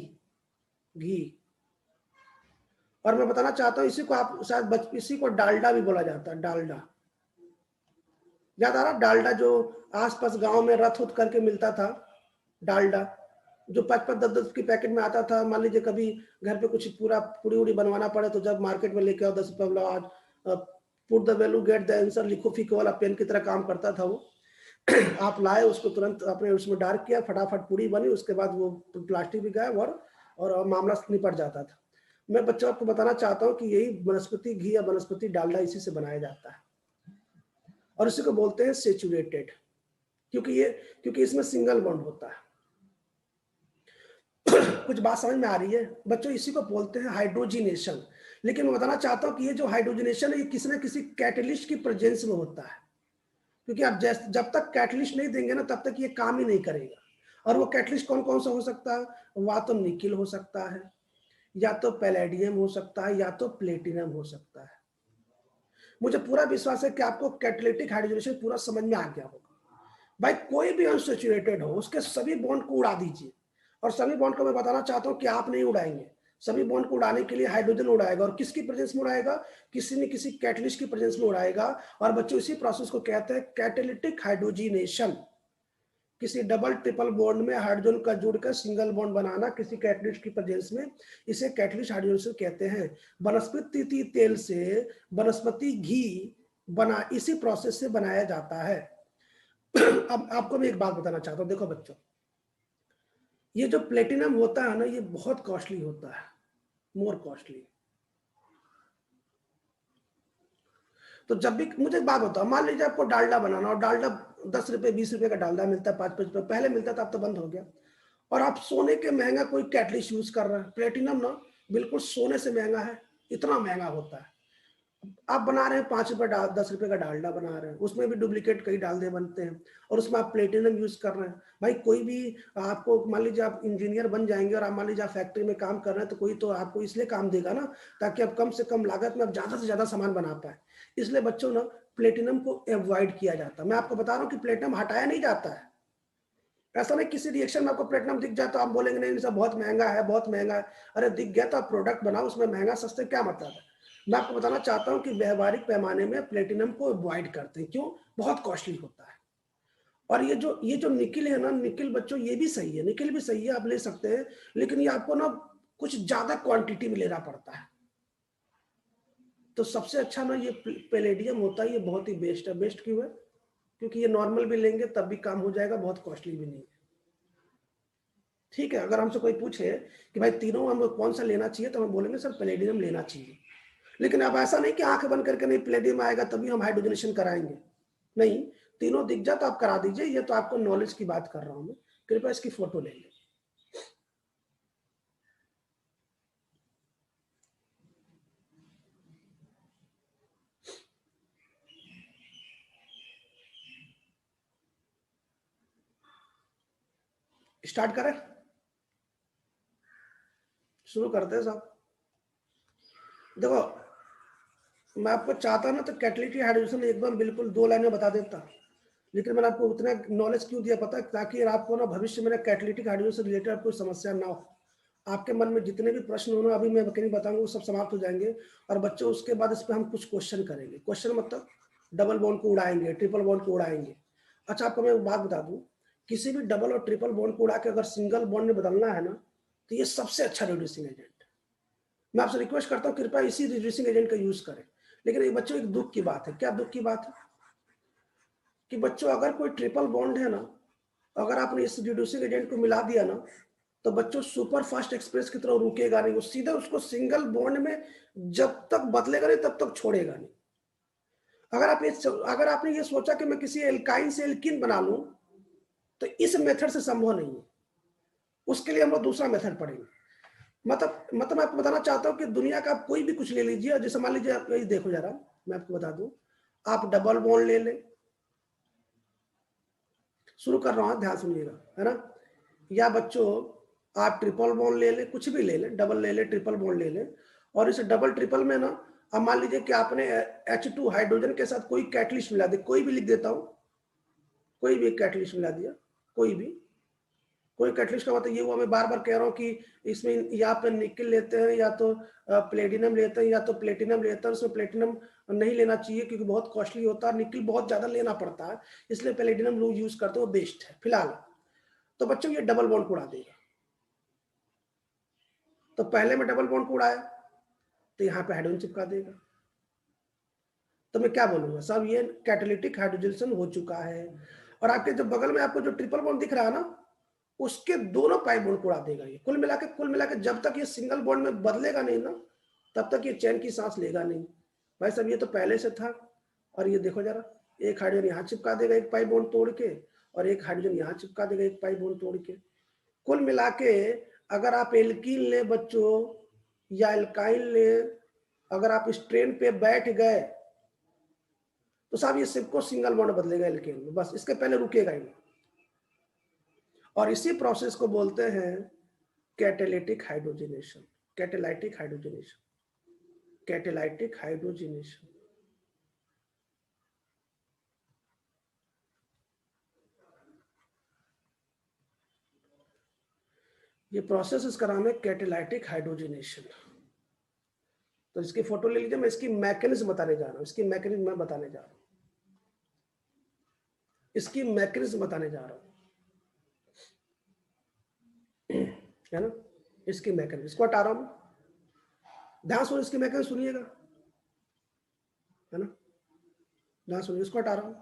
और मैं बताना चाहता हूं इसी को आप शायद इसी को डालडा भी बोला जाता है, डालडा। याद आ रहा? डालडा जो आसपास गांव में रथ उठ करके मिलता था, डालडा जो 5-5, 10-10 की पैकेट में आता था। मान लीजिए कभी घर पे कुछ पूरा पूड़ी उड़ी बनवाना पड़े तो जब मार्केट में लेके आओ 10 रुपये, आज put the value get the answer, लिखो फीको वाला पेन की तरह काम करता था वो। आप लाए उसको, तुरंत आपने उसमें डार्क किया, फटाफट पूड़ी बनी, उसके बाद वो प्लास्टिक भी गायब और मामला निपट जाता था। मैं बच्चों आपको बताना चाहता हूँ कि यही वनस्पति घी या वनस्पति डालडा इसी से बनाया जाता है, और इसी को बोलते हैं सेचुरेटेड, क्योंकि इसमें सिंगल बॉन्ड होता है। कुछ बात समझ में आ रही है बच्चों? इसी को बोलते हैं हाइड्रोजिनेशन। लेकिन मैं बताना चाहता हूं कि ये जो हाइड्रोजिनेशन है ये किसी न किसी कैटलिस्ट की प्रेजेंस में होता है, क्योंकि आप जब तक कैटलिस्ट नहीं देंगे ना तब तक ये काम ही नहीं करेगा। और वो कैटलिस्ट कौन कौन सा हो सकता है? या तो निकिल हो सकता है, या तो पैलेडियम हो सकता है, या तो प्लेटिनम हो सकता है। मुझे पूरा विश्वास है कि आपको कैटालिटिक हाइड्रोजनेशन पूरा समझ में आ गया होगा। भाई कोई भी अनसैचुरेटेड हो उसके सभी बॉन्ड को उड़ा दीजिए, और सभी बॉन्ड को मैं बताना चाहता हूं कि आप नहीं उड़ाएंगे, सभी बॉन्ड को उड़ाने के लिए हाइड्रोजन उड़ाएगा, और किसकी प्रेजेंस में उड़ाएगा? किसी न किसी कैटलिस्ट की प्रेजेंस में उड़ाएगा। और बच्चों इसी प्रोसेस को कहते हैं कैटालिटिक हाइड्रोजिनेशन। किसी डबल ट्रिपल बॉन्ड में हाइड्रोजन का जुड़कर सिंगल बॉन्ड बनाना किसी कैटलिस्ट की प्रेजेंस में, इसे कैटलिस्ट हाइड्रोजनेशन कहते हैं। वनस्पति तेल से वनस्पति घी बना इसी प्रोसेस से बनाया जाता है। अब आपको मैं एक बात बताना चाहता हूं, देखो बच्चों ये जो प्लेटिनम होता है ना ये बहुत कॉस्टली होता है, मोर कॉस्टली। तो जब भी मुझे एक बात बताओ, मान लीजिए आपको डालडा बनाना, और डालडा 10 रुपए 20 रुपए का डालडा मिलता है, 5-5 रुपए पहले मिलता था, अब तो बंद हो गया। और आप सोने के महंगा कोई कैटलिस्ट यूज कर रहे हैं, प्लेटिनम ना बिल्कुल सोने से महंगा है, इतना महंगा होता है। आप बना रहे हैं 5 रुपए 10 रुपए का डालडा बना रहे हैं, उसमें भी डुप्लीकेट कई डालडे बनते हैं, और उसमें आप प्लेटिनम यूज कर रहे हैं। भाई कोई भी आपको, मान लीजिए आप इंजीनियर बन जाएंगे और आप मान लीजिए आप फैक्ट्री में काम कर रहे हैं, तो कोई तो आपको इसलिए काम देगा ना, ताकि आप कम से कम लागत में आप ज्यादा से ज्यादा सामान बना पाए। इसलिए बच्चों ना प्लेटिनम को अवॉइड किया जाता है। मैं आपको बता रहा हूँ कि प्लेटिनम हटाया नहीं जाता है। ऐसा नहीं किसी रिएक्शन में आपको प्लेटिनम दिख जाए तो आप बोलेंगे नहीं सब बहुत महंगा है, बहुत महंगा है। अरे दिख गया तो आप प्रोडक्ट बनाओ, उसमें महंगा सस्ते क्या मतलब है। मैं आपको बताना चाहता हूं कि व्यवहारिक पैमाने में प्लेटिनम को अवॉइड करते हैं। क्यों? बहुत कॉस्टली होता है। और ये जो निकिल है ना, निकिल बच्चों ये भी सही है, निकिल भी सही है, आप ले सकते हैं, लेकिन ये आपको ना कुछ ज्यादा क्वांटिटी में लेना पड़ता है। तो सबसे अच्छा ना ये पैलेडियम होता है, ये बहुत ही बेस्ट है। बेस्ट क्यों है? क्योंकि ये नॉर्मल भी लेंगे तब भी काम हो जाएगा, बहुत कॉस्टली भी नहीं है। ठीक है, अगर हमसे कोई पूछे कि भाई तीनों हम कौन सा लेना चाहिए, तो हम बोलेंगे सर पैलेडियम लेना चाहिए। लेकिन अब ऐसा नहीं कि आंख बंद करके नहीं पैलेडियम आएगा तभी हम हाइड्रोजनेशन कराएंगे, नहीं, तीनों दिख जाए तो आप करा दीजिए। ये तो आपको नॉलेज की बात कर रहा हूं मैं। कृपया इसकी फोटो ले लें। स्टार्ट करें, शुरू करते हैं साहब। देखो, मैं आपको चाहता ना तो कैटेलिटिक हाइड्रोजनेशन एकदम बिल्कुल 2 लाइन में बता देता, लेकिन मैंने आपको उतना नॉलेज क्यों दिया पता है? ताकि आपको ना भविष्य में कैटेलिटिक हाइड्रोजनेशन से रिलेटेड कोई समस्या ना हो। आपके मन में जितने भी प्रश्न हो ना, अभी मैं नहीं बताऊंगा, वो सब समाप्त हो जाएंगे। और बच्चों उसके बाद इस पर हम कुछ क्वेश्चन करेंगे। क्वेश्चन मतलब डबल बॉन्ड को उड़ाएंगे, ट्रिपल बॉन्ड को उड़ाएंगे। अच्छा, आपको मैं एक बात बता दूं, किसी भी डबल और ट्रिपल बॉन्ड को उड़ा के अगर सिंगल बॉन्ड में बदलना है ना, तो ये सबसे अच्छा रिड्यूसिंग एजेंट है। मैं आपसे रिक्वेस्ट करता हूँ कृपया इसी रिड्यूसिंग एजेंट का यूज करें। लेकिन ये बच्चों एक दुख की बात है। क्या दुख की बात है? कि बच्चों अगर कोई ट्रिपल बॉन्ड है ना, अगर आपने इस रिड्यूसिंग एजेंट को मिला दिया ना, तो बच्चों सुपर फास्ट एक्सप्रेस की तरह रुकेगा नहीं, वो सीधे उसको सिंगल बॉन्ड में जब तक बदलेगा नहीं तब तक छोड़ेगा नहीं। अगर आपने ये सोचा कि मैं किसी एल्काइन से एल्किन बना लूं, तो इस मेथड से संभव नहीं है। उसके लिए हम लोग दूसरा मेथड पढ़ेंगे। मतलब मैं आपको बताना चाहता हूं कि दुनिया का आप कोई भी कुछ ले लीजिए, जैसे मान लीजिए आप यही देखो जरा, मैं आपको बता दूं, आप डबल बॉन्ड ले लें, शुरू कर रहा हूं, ध्यान सुनिएगा, है ना। या बच्चों आप ट्रिपल बॉन्ड ले लें, कुछ भी ले लें, डबल ले लें, ट्रिपल बॉन्ड ले लें, और इस डबल ट्रिपल में ना, अब मान लीजिए कि आपने H2 हाइड्रोजन के साथ कोई कैटलिस्ट मिला दिया, कोई भी लिख देता हूं, कोई भी कैटलिस्ट मिला दिया, कोई कैटलिस्ट का मतलब ये हुआ, मैं बार बार कह रहा हूँ कि इसमें या पे निकल लेते हैं, या तो प्लेटिनम लेते हैं, या तो प्लेटिनम लेते हैं। उसमें प्लेटिनम नहीं लेना चाहिए क्योंकि बहुत कॉस्टली होता है, निकल बहुत ज्यादा लेना पड़ता है, इसलिए प्लेटिनम लोग यूज करते हैं, वो बेस्ट है फिलहाल। तो बच्चों ये डबल बॉन्ड को उड़ा देगा। तो पहले में डबल बॉन्ड को उड़ाया तो यहाँ पे हाइड्रोजन चिपका देगा। तो मैं क्या बोलूंगा साहब, ये कैटालिटिक हाइड्रोजनेशन हो चुका है। और आपके जो बगल में आपको जो ट्रिपल बॉन्ड दिख रहा है ना, उसके दोनों पाई बॉन्ड को उड़ा देगा ये। कुल मिला के जब तक ये सिंगल बॉन्ड में बदलेगा नहीं ना, तब तक ये चैन की सांस लेगा नहीं। भाई साहब ये तो पहले से था। और ये देखो जरा, एक हाइड्रोजन यहाँ चिपका देगा एक पाई बॉन्ड तोड़ के, और एक हाइड्रोजन यहाँ चिपका देगा एक पाई बॉन्ड तोड़ के। कुल मिला के अगर आप एल्कीन ले बच्चों या एल्काइल ले, अगर आप इस ट्रेन पे बैठ गए तो साहब ये सबको सिंगल बॉन्ड बदलेगा एल्केन में, बस, इसके पहले रुकेगा ही नहीं। और इसी प्रोसेस को बोलते हैं catalytic hydrogenation. Catalytic hydrogenation, catalytic hydrogenation. ये प्रोसेस इसका नाम है कैटालाइटिक हाइड्रोजनेशन। तो इसकी फोटो ले लीजिए, मैं इसकी मैकेनिज्म बताने जा रहा हूं, इसकी मैकेनिज्म मैं बताने जा रहा हूं, इसकी मैकेनिज्म बताने जा रहा हूं, है ना। इसकी मैकेनिज्म, इसको हटा रहा हूं, ध्यान सुनिए, इसकी मैकेनिज्म सुनिएगा, है ना, ध्यान सुनिए, इसको हटा रहा हूं।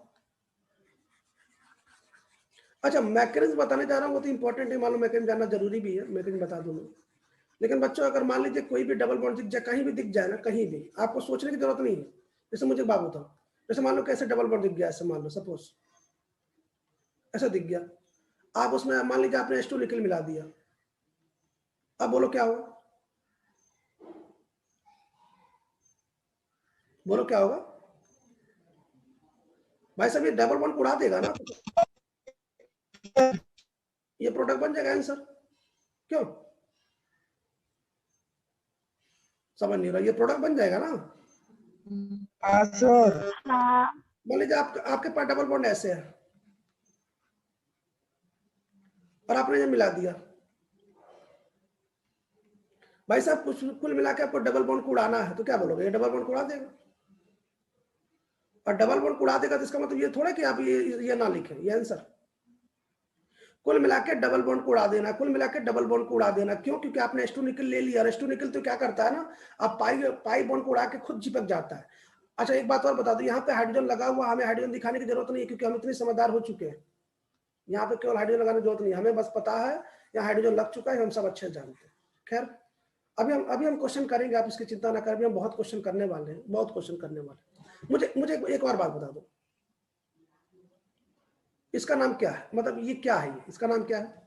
अच्छा, मैकेनिज्म बताने जा रहा हूं, वो तो इंपॉर्टेंट है, मालूम, मैकेनिज्म जानना जरूरी भी है, मैकेनिज्म बता दूं मैं। लेकिन बच्चों अगर मान लीजिए कोई भी डबल बॉन्ड दिख जाए, कहीं भी दिख जाए ना, कहीं भी, आपको सोचने की जरूरत नहीं है। जैसे मुझे बात बताओ, जैसे मान लो कैसे डबल बॉन्ड दिख गया, ऐसे मान लो सपोज ऐसा दिख गया, आप उसमें मान लीजिए आपने H2 निकल मिला दिया, अब बोलो क्या हुआ? बोलो क्या होगा भाई साहब, ये डबल बॉन्ड उड़ा देगा ना, ये प्रोडक्ट बन जाएगा आंसर। क्यों समझ नहीं रहा, ये प्रोडक्ट बन जाएगा ना। हाँ सर। मान लीजिए आपके पास डबल बॉन्ड ऐसे है और आपने ये मिला दिया, भाई साहब कुल मिला के आपको डबल बॉन्ड को उड़ाना है, तो क्या बोलोगे, ये डबल बॉन्ड को उड़ा देगा। और डबल बॉन्ड को उड़ा देगा तो इसका मतलब ये थोड़ा कि आप ये ना लिखें, ये आंसर। कुल मिला के डबल बॉन्ड को उड़ा देना, कुल मिला के डबल बॉन्ड को उड़ा देना। क्यों? क्योंकि आपने H2 निकल ले लिया, और H2 निकल तो क्या करता है ना, आप पाई बॉन्ड को उड़ा के खुद चिपक जाता है। अच्छा एक बात और बता दो, यहाँ पे हाइड्रोजन लगा हुआ, हमें हाइड्रोजन दिखाने की जरूरत नहीं है, क्योंकि हम इतने समझदार हो चुके हैं। यहाँ पे केवल हाइड्रोजन लगाने की जरूरत नहीं, हमें बस पता है यहाँ हाइड्रोजन लग चुका है, हम सब अच्छे जानते हैं। खैर अभी हम क्वेश्चन करेंगे, आप इसकी चिंता ना करें, हम बहुत क्वेश्चन करने वाले हैं, बहुत क्वेश्चन करने वाले हैं। मुझे एक और बात बता दो, इसका नाम क्या है, मतलब ये क्या है, इसका नाम क्या है?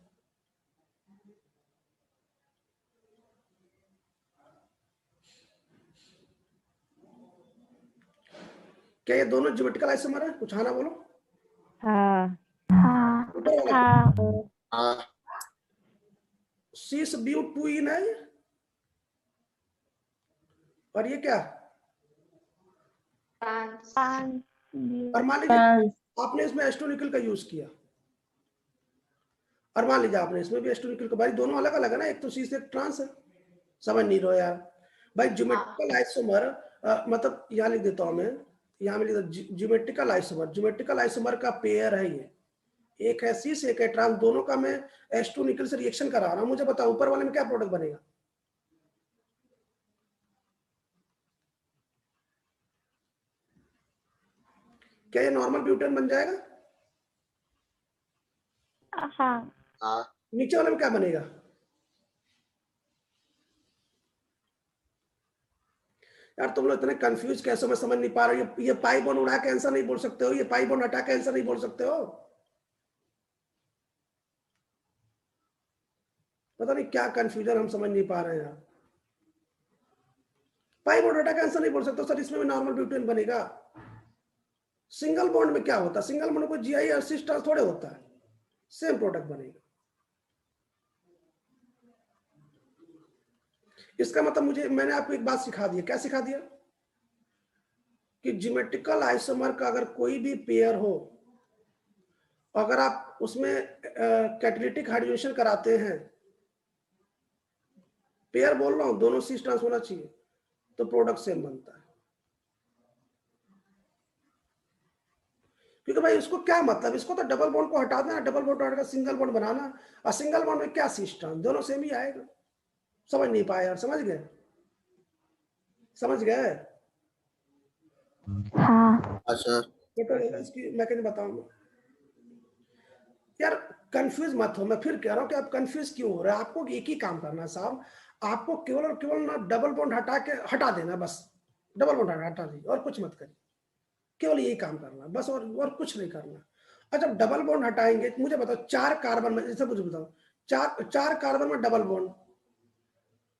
क्या ये दोनों ज्योमेट्रिकल आइसोमर है? कुछ हाँ ना बोलो। हाँ सीस ब्यूट 2 इन है, और ये क्या? और मान लीजिए आपने इसमें H2 निकल का यूज किया, और मान लीजिए आपने इसमें भी H2 निकल का, भाई दोनों अलग अलग है ना, एक तो सीस एक ट्रांस है। समझ नहीं रहो यार भाई। ज्योमेट्रिकल आइसोमर मतलब यहाँ लिख देता हूं मैं, यहाँ में लिख देता ज्योमेट्रिकल आइसोमर, ज्योमेट्रिकल आइसोमर का पेयर है ये, एक है सीस एक है ट्रांस, दोनों का मैं H2 निकल से रिएक्शन करा रहा हूं। मुझे बताओ ऊपर वाले में क्या प्रोडक्ट बनेगा? क्या ये नॉर्मल ब्यूटेन बन जाएगा? हाँ नीचे वाले में क्या बनेगा? यार तुम लोग इतने कंफ्यूज कैसे, मैं समझ नहीं पा रहा हूँ। ये पाई बॉन्ड उड़ा के आंसर नहीं बोल सकते हो, ये पाई बॉन्ड हटा के आंसर नहीं बोल सकते हो। पता नहीं क्या कंफ्यूजन, हम समझ नहीं पा रहे हैं यार। पाई बॉन्ड हटा के आंसर नहीं बोल सकते सर, इसमें भी नॉर्मल ब्यूटेन बनेगा। सिंगल बॉन्ड में क्या होता है, सिंगल बॉन्ड में GI और cis ट्रांस थोड़े होता है, सेम प्रोडक्ट बनेगा। इसका मतलब मैंने आपको एक बात सिखा दी। क्या सिखा दिया? कि ज्योमेट्रिकल आइसोमर का अगर कोई भी पेयर हो, अगर आप उसमें कैटालिटिक हाइड्रोजनेशन कराते हैं, पेयर बोल रहा हूं, दोनों cis ट्रांस होना चाहिए, तो प्रोडक्ट सेम बनता है। क्योंकि भाई इसको क्या मतलब, इसको तो डबल बॉन्ड को हटा देना, डबल बॉन्ड हटा सिंगल बॉन्ड बनाना, और सिंगल बॉन्ड में क्या cis ट्रांस, दोनों सेम ही आएगा। समझ नहीं पाया यार, समझ गए? समझ गए? हाँ इसकी मैकेनिज्म बताऊंगा यार। कंफ्यूज मत हो, मैं फिर कह रहा हूं कि आप कंफ्यूज क्यों हो रहे हैं। आपको एक ही काम करना है साहब, आपको केवल और केवल ना डबल बॉन्ड हटा देना, बस डबल बॉन्ड हटा दीजिए और कुछ मत करिए, केवल यही काम करना बस, और कुछ नहीं करना। अच्छा डबल बॉन्ड हटाएंगे, मुझे बताओ 4 कार्बन में, जैसे मुझे बताओ 4 कार्बन में डबल बॉन्ड,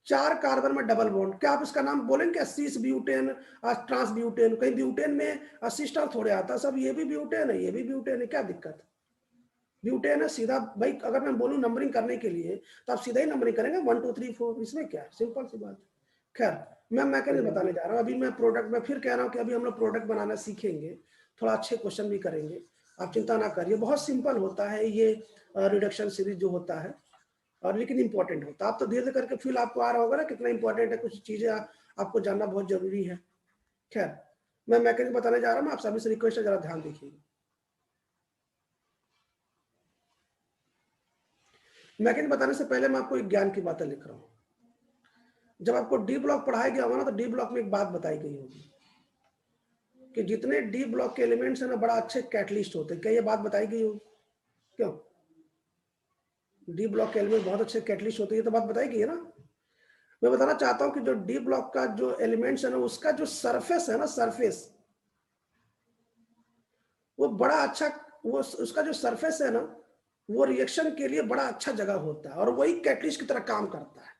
4 कार्बन में डबल बॉन्ड, क्या आप इसका नाम बोलेंगे क्या? सीस ब्यूटेन, ट्रांस ब्यूटेन? कहीं ब्यूटेन में सिस ट्रांस थोड़े आता सब, ये भी ब्यूटेन है, ये भी ब्यूटेन है, क्या दिक्कत? ब्यूटेन है सीधा भाई। अगर मैं बोलूं नंबरिंग करने के लिए तो आप सीधा ही नंबरिंग करेंगे 1 2 3 4, इसमें क्या है, सिंपल सी बात। खैर मैं क्या बताने जा रहा हूँ, अभी मैं प्रोडक्ट, मैं फिर कह रहा हूँ कि अभी हम लोग प्रोडक्ट बनाना सीखेंगे, थोड़ा अच्छे क्वेश्चन भी करेंगे, आप चिंता ना करिए। बहुत सिंपल होता है ये रिडक्शन सीरीज जो होता है, और लेकिन इंपॉर्टेंट होता है। आप तो धीरे धीरे करके फील आपको आ रहा होगा ना कितना इंपॉर्टेंट है, कुछ चीजें आपको जानना बहुत जरूरी है। खैर मैं मैकेनिज्म बताने जा रहा हूँ, आप सभी से रिक्वेस्ट है जरा ध्यान देखिए। मैकेनिज्म बताने से पहले मैं आपको एक ज्ञान की बातें लिख रहा हूँ। जब आपको डी ब्लॉक पढ़ाया गया होगा ना, तो डी ब्लॉक में एक बात बताई गई होगी कि जितने डी ब्लॉक के एलिमेंट्स हैं ना, बड़ा अच्छे कैटलिस्ट होते हैं। क्या ये बात बताई गई होगी? क्यों? डी ब्लॉक के एलिमेंट बहुत अच्छे कैटलिस्ट होते हैं, ये तो बात बताई गई है ना। मैं बताना चाहता हूं कि जो डी ब्लॉक का जो एलिमेंट्स है ना, उसका जो सरफेस है ना, सरफेस वो बड़ा अच्छा, वो उसका जो सरफेस है ना, वो रिएक्शन के लिए बड़ा अच्छा जगह होता है, और वही कैटलिस्ट की तरह काम करता है।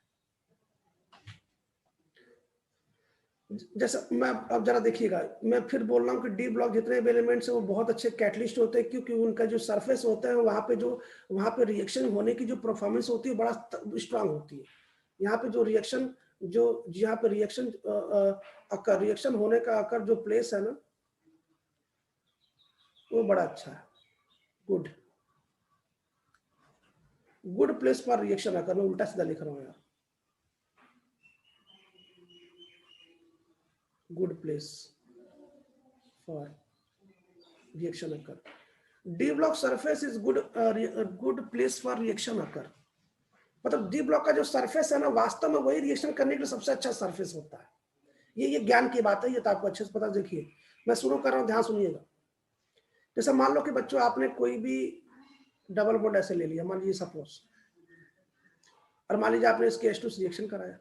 जैसा मैं अब जरा देखिएगा, मैं फिर बोल रहा हूँ कि डी ब्लॉक जितने भी एलिमेंट्स हैं वो बहुत अच्छे कैटलिस्ट होते हैं, क्योंकि उनका जो सरफेस होता है वहाँ पे रिएक्शन होने की जो परफॉर्मेंस होती है बड़ा स्ट्रांग होती है। यहाँ पे जो रिएक्शन यहाँ पे रिएक्शन होने का अकर जो प्लेस है ना वो बड़ा अच्छा है। Good place for reaction occur. मैं उल्टा सीधा लिख रहा हूँ यार, good place for reaction occur. D block surface is good place for reaction occur. मतलब डी ब्लॉक का जो सरफेस है ना वास्तव में वही रिएक्शन करने के लिए सबसे अच्छा सरफेस होता है। ये ज्ञान की बात है, ये तो आपको अच्छे से पता। देखिए मैं शुरू कर रहा हूँ, ध्यान सुनिएगा। जैसे मान लो कि बच्चों आपने कोई भी डबल बॉन्ड ऐसे ले लिया, मान लीजिए सपोज, और मान लीजिए आपने इसके H2 से रिएक्शन कराया,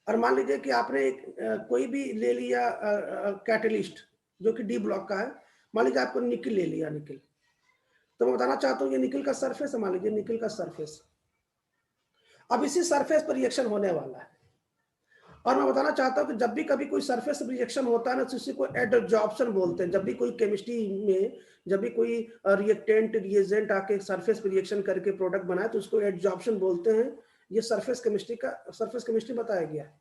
और मान लीजिए कि आपने कोई भी ले लिया कैटलिस्ट जो कि डी ब्लॉक का है, मान लीजिए आपको निकिल ले लिया, निकिल। तो मैं बताना चाहता हूँ ये निकिल का सरफेस है, मान लीजिए निकिल का सरफेस। अब इसी सरफेस पर रिएक्शन होने वाला है, और मैं बताना चाहता हूँ कि जब भी कभी कोई सरफेस रिएक्शन होता है ना तो इसी को एडजॉर्प्शन बोलते हैं। जब भी कोई केमिस्ट्री में जब भी कोई रिएक्टेंट रिएजेंट आके सरफेस पर रिएक्शन करके प्रोडक्ट बनाए तो उसको एडजॉर्प्शन बोलते हैं। ये सरफेस केमिस्ट्री बताया गया है।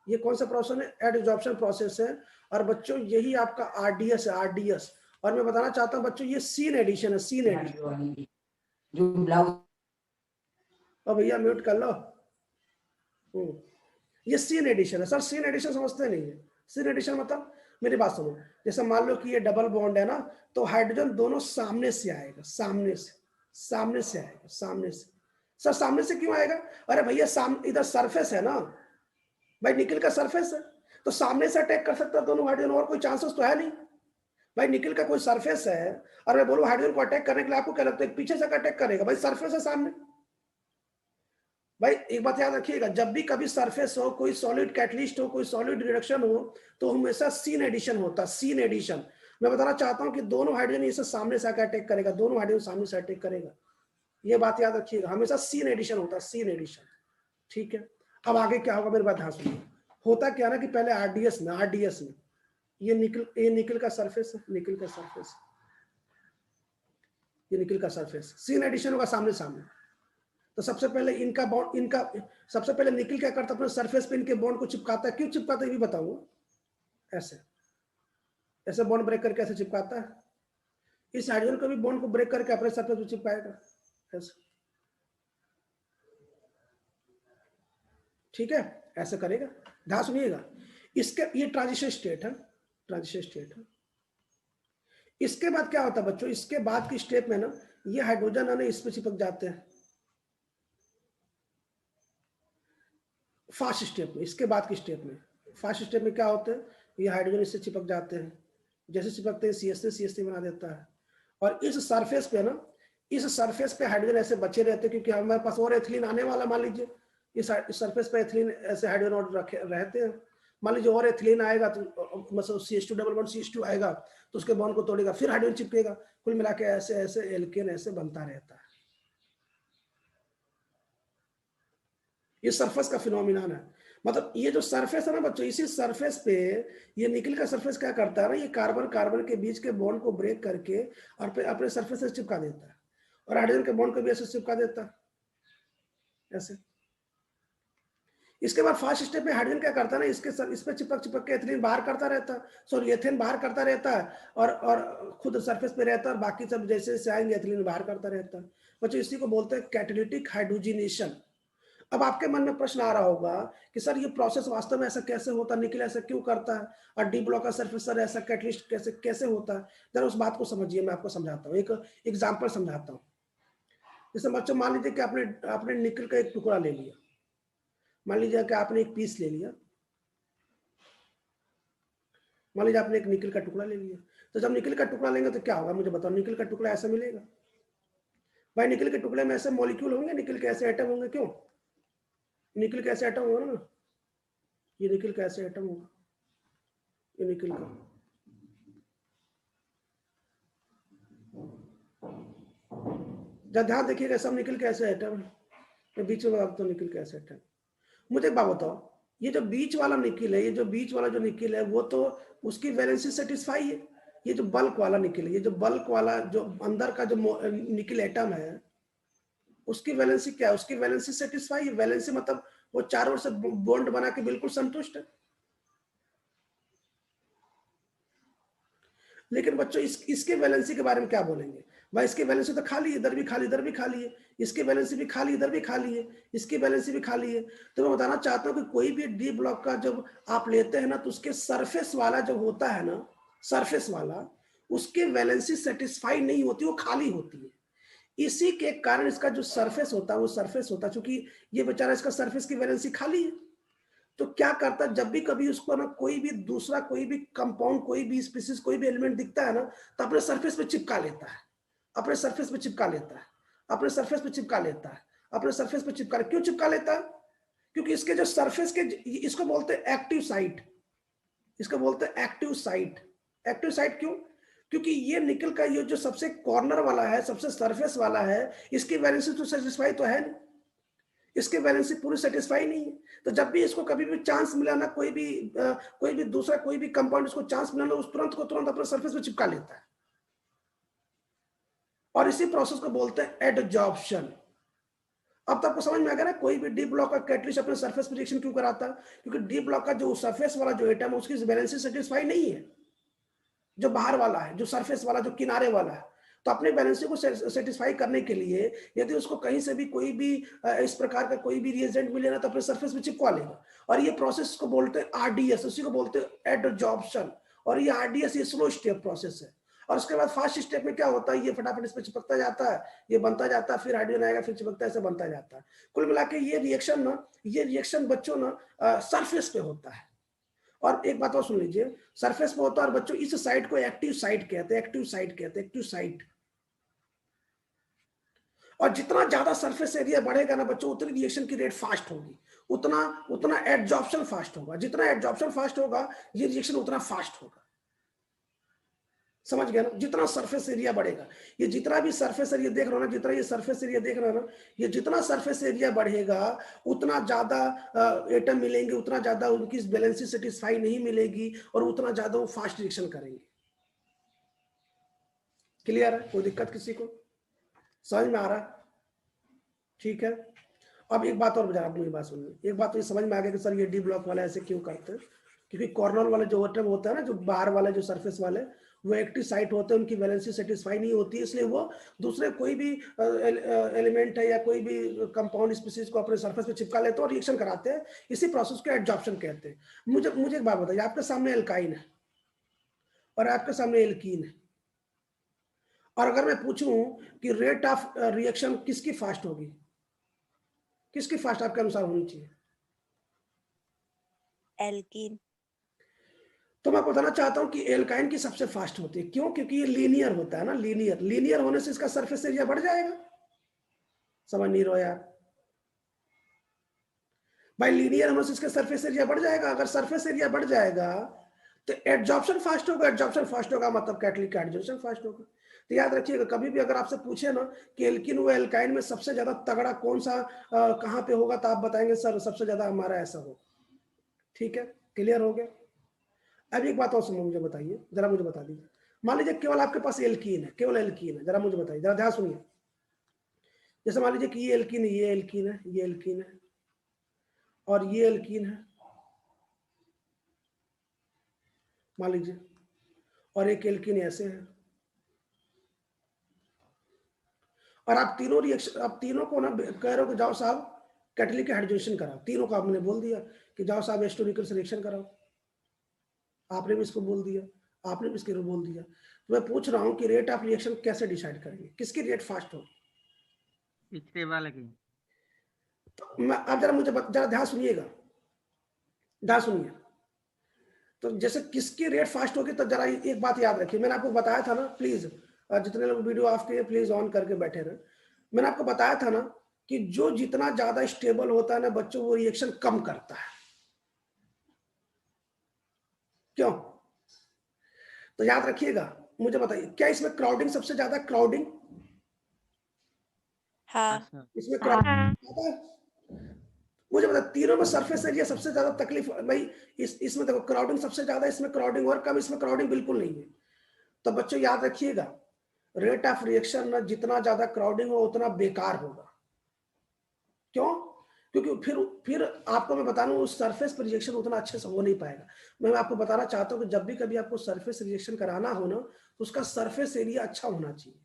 ये कौन सा प्रोसेस है? एडजॉर्प्शन प्रोसेस है। और बच्चों यही आपका आरडीएस है, आरडीएस। और मैं बताना चाहता हूँ बच्चों ये सीन एडिशन है, सीन एडिशन। अब भैया म्यूट कर लो। ये सीन एडिशन है सर। सीन एडिशन समझते नहीं है? सीन एडिशन मतलब, मेरी बात सुनो, जैसे मान लो कि ये डबल बॉन्ड है ना, तो हाइड्रोजन दोनों सामने से आएगा, सामने से आएगा, सामने से। सर सामने से क्यों आएगा? अरे भैया इधर सरफेस है ना भाई, निकिल का सरफेस है, तो सामने से अटैक कर सकता है दोनों हाइड्रोजन, और कोई चांसेस तो है नहीं भाई। निकिल का कोई सरफेस है और मैं बोलूं हाइड्रोजन को अटैक करने के लिए, आपको क्या लगता है पीछे से अटैक करेगा? भाई सरफेस है सामने। भाई एक बात याद रखिएगा, जब भी कभी सरफेस हो, कोई सॉलिड कैटलिस्ट हो, कोई सॉलिड रिडक्शन हो, तो हमेशा सीन एडिशन होता है, सीन एडिशन। मैं बताना चाहता हूं कि दोनों हाइड्रोजन इसे सामने से आकर अटैक करेगा, दोनों हाइड्रोजन सामने से अटैक करेगा। ये बात याद रखिएगा, हमेशा सीन एडिशन होता है, सीन एडिशन। ठीक है, अब आगे क्या होगा मेरी बात ध्यान सुनिए। होता क्या ना कि पहले आरडीएस में ये निकिल का सरफेस है, निकिल का सरफेस, ये निकिल का सरफेस, सीन एडिशन होगा सामने सामने। तो सबसे पहले सबसे पहले निकिल क्या करता है, अपने सरफेस पे इनके बॉन्ड को चिपकाता है। क्यों चिपकाता है ये भी बताऊंगा। ऐसे बॉन्ड ब्रेक करके ऐसे चिपकाता है। इस हाइड्रोजन को भी बॉन्ड को ब्रेक करके अपने सरफेस पे चिपकाएगा ऐसे। ठीक है, ऐसे करेगा। ध्यान सुनिएगा, ये ट्रांजिशन स्टेट है। इसके बाद क्या होता है बच्चों, इसके बाद की स्टेप में ना ये हाइड्रोजन है इस पे चिपक जाते हैं फास्ट स्टेप में। इसके बाद की स्टेप में, फास्ट स्टेप में क्या होता है, ये हाइड्रोजन इससे चिपक जाते हैं। जैसे चिपकते हैं CH3 बना देता है। और इस सरफेस पे हाइड्रोजन ऐसे बचे रहते हैं, क्योंकि हमारे पास और एथिलीन आने वाला। मान लीजिए इस सरफेस पे एथिलीन ऐसे हाइड्रोजन और रहते हैं। मान लीजिए और एथिलीन आएगा तो मतलब CH2 डबल बॉन्ड CH2 आएगा तो उसके बॉन्ड को तोड़ेगा, फिर हाइड्रोजन चिपकेगा। कुल मिला के ऐसे एल्केन ऐसे बनता रहता है। ये सरफेस का फिनोमिनन है। मतलब ये जो सरफेस है ना बच्चों, इसी सरफेस पे ये निकिल का सरफेस क्या करता है ना, ये कार्बन के बीच के बॉन्ड को ब्रेक करके और फिर अपने सरफेस से चिपका देता है, और हाइड्रोजन के बॉन्ड को भी ऐसे चिपका देता है ऐसे। इसके बाद फास्ट स्टेप में हाइड्रोजन क्या करता है ना, इस पे चिपक के एथिलीन बाहर करता रहता है, सॉरी एथेन बाहर करता रहता है, और खुद सरफेस पे रहता है, और बाकी सब जैसे जैसे आएंगे एथिलीन बाहर करता रहता है। बच्चों इसी को बोलते हैं कैटालिटिक हाइड्रोजनेशन। अब आपके मन में प्रश्न आ रहा होगा कि सर ये प्रोसेस वास्तव में ऐसा कैसे होता है, निकिल ऐसा क्यों करता है, और डी ब्लॉक का सरफेस सर ऐसा कैटलिस्ट कैसे होता है? जरा उस बात को समझिए, मैं आपको समझाता हूँ, एक एग्जांपल समझाता हूँ। जैसे बच्चों मान लीजिए कि आपने निकिल का एक टुकड़ा ले लिया, मान लीजिए कि आपने एक पीस ले लिया, मान लीजिए आपने एक निकिल का टुकड़ा ले लिया। तो जब निकिल का टुकड़ा लेंगे तो क्या होगा मुझे बताओ, निकिल का टुकड़ा ऐसा मिलेगा। भाई निकिल के टुकड़े में ऐसे मॉलिक्यूल होंगे, निकिल के ऐसे एटम होंगे। क्यों? निकिल का ऐसे एटम होगा ना, ये निकिल का ऐसे एटम होगा, ये निकिल का। जब ध्यान देखिएगा सब निकिल के ऐसे एटम है, बीच में आप तो निकिल के ऐसे एटम। मुझे एक बात बताओ, ये जो बीच वाला निकिल है, ये जो बीच वाला जो निकिल है वो तो उसकी वैलेंसी सेटिस्फाई है। ये जो बल्क वाला निकिल है, ये जो बल्क वाला जो अंदर का जो निकिल एटम है उसकी वैलेंसी क्या है? उसकी वैलेंसी सेटिस्फाई है। वैलेंसी मतलब वो चारों ओर से बॉन्ड बना के बिल्कुल संतुष्ट है। लेकिन बच्चों इसके वैलेंसी के बारे में क्या बोलेंगे? भाई इसकी वैलेंसी तो खाली है, इधर भी खाली, इधर भी खाली है, इसकी वैलेंसी भी खाली, इधर भी खाली है, इसकी वैलेंसी भी खाली है। तो मैं बताना चाहता हूं कि कोई भी डी ब्लॉक का जब आप लेते हैं ना तो उसके सरफेस वाला जो होता है ना, सरफेस वाला, उसकी वैलेंसी सेटिस्फाई नहीं होती, वो खाली होती है। इसी के कारण इसका जो सरफेस होता है वो सरफेस होता है, क्योंकि ये बेचारा इसका सरफेस की वैलेंसी खाली है। तो क्या करता है, जब भी कभी उसको ना कोई भी दूसरा कोई भी कंपाउंड, कोई भी स्पीसीज, कोई भी एलिमेंट दिखता है ना, तो अपने सरफेस पे चिपका लेता है, अपने सरफेस पे चिपका लेता है, अपने सरफेस पे चिपका लेता है, अपने सरफेस पे चिपका। क्यों चिपका लेता है? क्योंकि इसके जो सरफेस के, इसको बोलते हैं एक्टिव साइट, इसको बोलते हैं एक्टिव साइट। एक्टिव साइट क्यों? क्योंकि ये निकल का ये जो सबसे कॉर्नर वाला है, सबसे सरफेस वाला है, इसकी वैलेंसी तो सेटिस्फाई तो है नहीं, इसके वैलेंसी पूरी सेटिस्फाई नहीं है। तो जब भी इसको कभी भी चांस मिला ना, कोई भी दूसरा कोई भी कंपाउंड इसको चांस मिला ना, उस तुरंत को तुरंत अपने सरफेस पे चिपका लेता है। और इसी प्रोसेस को बोलते हैं एडजॉर्प्शन। अब तो आपको समझ में आ गया ना, कोई भी डी ब्लॉक का कैटलिस्ट अपने सरफेस पे रिएक्शन क्यों कराता है? क्योंकि डी ब्लॉक का जो सरफेस वाला जो एटम है उसकी वैलेंसी सेटिस्फाई नहीं है, जो बाहर वाला है, जो सरफेस वाला, जो किनारे वाला है। तो अपने बैलेंसी को सेटिस्फाई करने के लिए यदि उसको कहीं से भी कोई भी इस प्रकार का कोई भी रिएजेंट मिले ना, तो अपने सरफेस में चिपका लेगा। और ये प्रोसेस को बोलते हैं आरडीएस, उसी को बोलते हैं एडजॉर्प्शन। और ये आरडीएस ये स्लो स्टेप प्रोसेस है। और उसके बाद फास्ट स्टेप में क्या होता है, ये फटाफट इस पर चिपकता जाता है, ये बनता जाता है, फिर हाइड्रोजन आएगा, फिर चिपकता है, ऐसे बनता जाता है। कुल मिला के ये रिएक्शन बच्चों ना सरफेस पे होता है। और एक बात और सुन लीजिए, सरफेस पे होता है। और बच्चों इस साइट को एक्टिव साइट कहते हैं, एक्टिव साइट कहते हैं, एक्टिव साइट। और जितना ज्यादा सरफेस एरिया बढ़ेगा ना बच्चों, उतनी रिएक्शन की रेट फास्ट होगी, उतना उतना एडजॉर्प्शन फास्ट होगा। जितना एडजॉर्प्शन फास्ट होगा, ये रिएक्शन उतना फास्ट होगा। समझ गया ना? जितना सरफेस एरिया बढ़ेगा, ये जितना भी सरफेस एरिया देख रहे हो ना, जितना ये सरफेस एरिया देख रहे हो ना, ये जितना सरफेस एरिया बढ़ेगा उतना ज्यादा एटम मिलेंगे, उतना ज्यादा उनकी बैलेंसी सेटिस्फाई नहीं मिलेगी, और उतना ज्यादा वो फास्ट रिएक्शन करेंगे। क्लियर है? कोई दिक्कत किसी को? समझ में आ रहा है? ठीक है। अब एक बात और बता, आप मेरी बात सुनिए। एक बात तो ये समझ में आ गया कि सर ये डी ब्लॉक वाला ऐसे क्यों करते हैं? क्योंकि कॉर्नर वाले जो एटम होता है ना, जो बाहर वाले जो सरफेस वाले, वो एक्टिव साइट होते हैं, उनकी वैलेंसी सेटिस्फाई नहीं होती, इसलिए वो दूसरे कोई भी एलिमेंट है या कोई भी कंपाउंड स्पीसीज को अपने सरफेस पे चिपका लेते हैं और रिएक्शन कराते हैं। इसी प्रोसेस को एडजॉर्प्शन कहते हैं। मुझे एक बात बताइए, आपके सामने एल्काइन है और आपके सामने एल्कीन है, और अगर मैं पूछूं कि रेट ऑफ रिएक्शन किसकी फास्ट होगी, किसकी फास्ट आपके अनुसार होनी चाहिए? एल्कीन। तो मैं बताना चाहता हूं कि एल्काइन की सबसे फास्ट होती है। क्यों? क्योंकि ये लीनियर होता है ना, लीनियर होने से इसका सरफेस एरिया बढ़ जाएगा। समझ नहीं रहो यार भाई, लीनियर होने से इसका सरफेस एरिया बढ़ जाएगा। अगर सरफेस एरिया बढ़ जाएगा तो एडजॉर्प्शन फास्ट होगा, एडजॉर्प्शन फास्ट होगा मतलब कैटलिक एडजॉर्प्शन फास्ट होगा। तो याद रखिएगा, कभी भी अगर आपसे पूछे ना कि एल्कीन व एल्काइन में सबसे ज्यादा तगड़ा कौन सा कहां पे होगा, तो आप बताएंगे सर सबसे ज्यादा हमारा ऐसा होगा। ठीक है, क्लियर हो गया? अब एक बात और सुनो, मुझे बताइए, जरा मुझे बता दीजिए, मान लीजिए केवल आपके पास एल्कीन है, केवल एल्कीन है, जरा मुझे बताइए, जरा ध्यान सुनिए। जैसे मान लीजिए कि ये एल्कीन है, ये एल्कीन है, ये एल्कीन है, और ये एल्कीन है, मान लीजिए, और एक एल्कीन ऐसे है, और आप तीनों रिएक्शन, आप तीनों को ना कह रहे हो कि जाओ साहब कैटलिक हाइड्रोजनेशन कराओ। तीनों को आपने बोल दिया कि जाओ साहब H2 से रिएक्शन कराओ, आपने भी इसको बोल दिया, आपने भी इसको बोल दिया। तो मैं पूछ रहा हूं कि रेट ऑफ रिएक्शन कैसे डिसाइड करेंगे, किसकी रेट फास्ट होगी? पिछले वाले की। तो मैं अब जरा ध्यान सुनिएगा, ध्यान सुनिए। तो जैसे किसकी रेट फास्ट होगी, तो जरा एक बात याद रखिए, मैंने आपको बताया था ना, प्लीज जितने लोग वीडियो ऑफ किए प्लीज ऑन करके बैठे रहे। मैंने आपको बताया था ना कि जो जितना ज्यादा स्टेबल होता है ना बच्चों, वो रिएक्शन कम करता है। क्यों? तो याद रखिएगा, मुझे बताइए, क्या इसमें क्राउडिंग सबसे ज्यादा? क्राउडिंग, हाँ। इसमें क्राउडिंग ज्यादा है। मुझे बता, तीनों में सरफेस एरिया सबसे ज्यादा तकलीफ भाई, इसमें देखो क्राउडिंग सबसे ज्यादा, इसमें क्राउडिंग और कम, इसमें क्राउडिंग बिल्कुल नहीं है। तो बच्चों याद रखिएगा, रेट ऑफ रिएक्शन में जितना ज्यादा क्राउडिंग हो उतना बेकार होगा। क्यों? क्योंकि फिर आपको मैं बता दूं, उस सरफेस पर रिएक्शन उतना अच्छे से हो नहीं पाएगा। मैं आपको बताना चाहता हूं कि जब भी कभी आपको सरफेस रिएक्शन कराना हो ना, तो उसका सरफेस एरिया अच्छा होना चाहिए,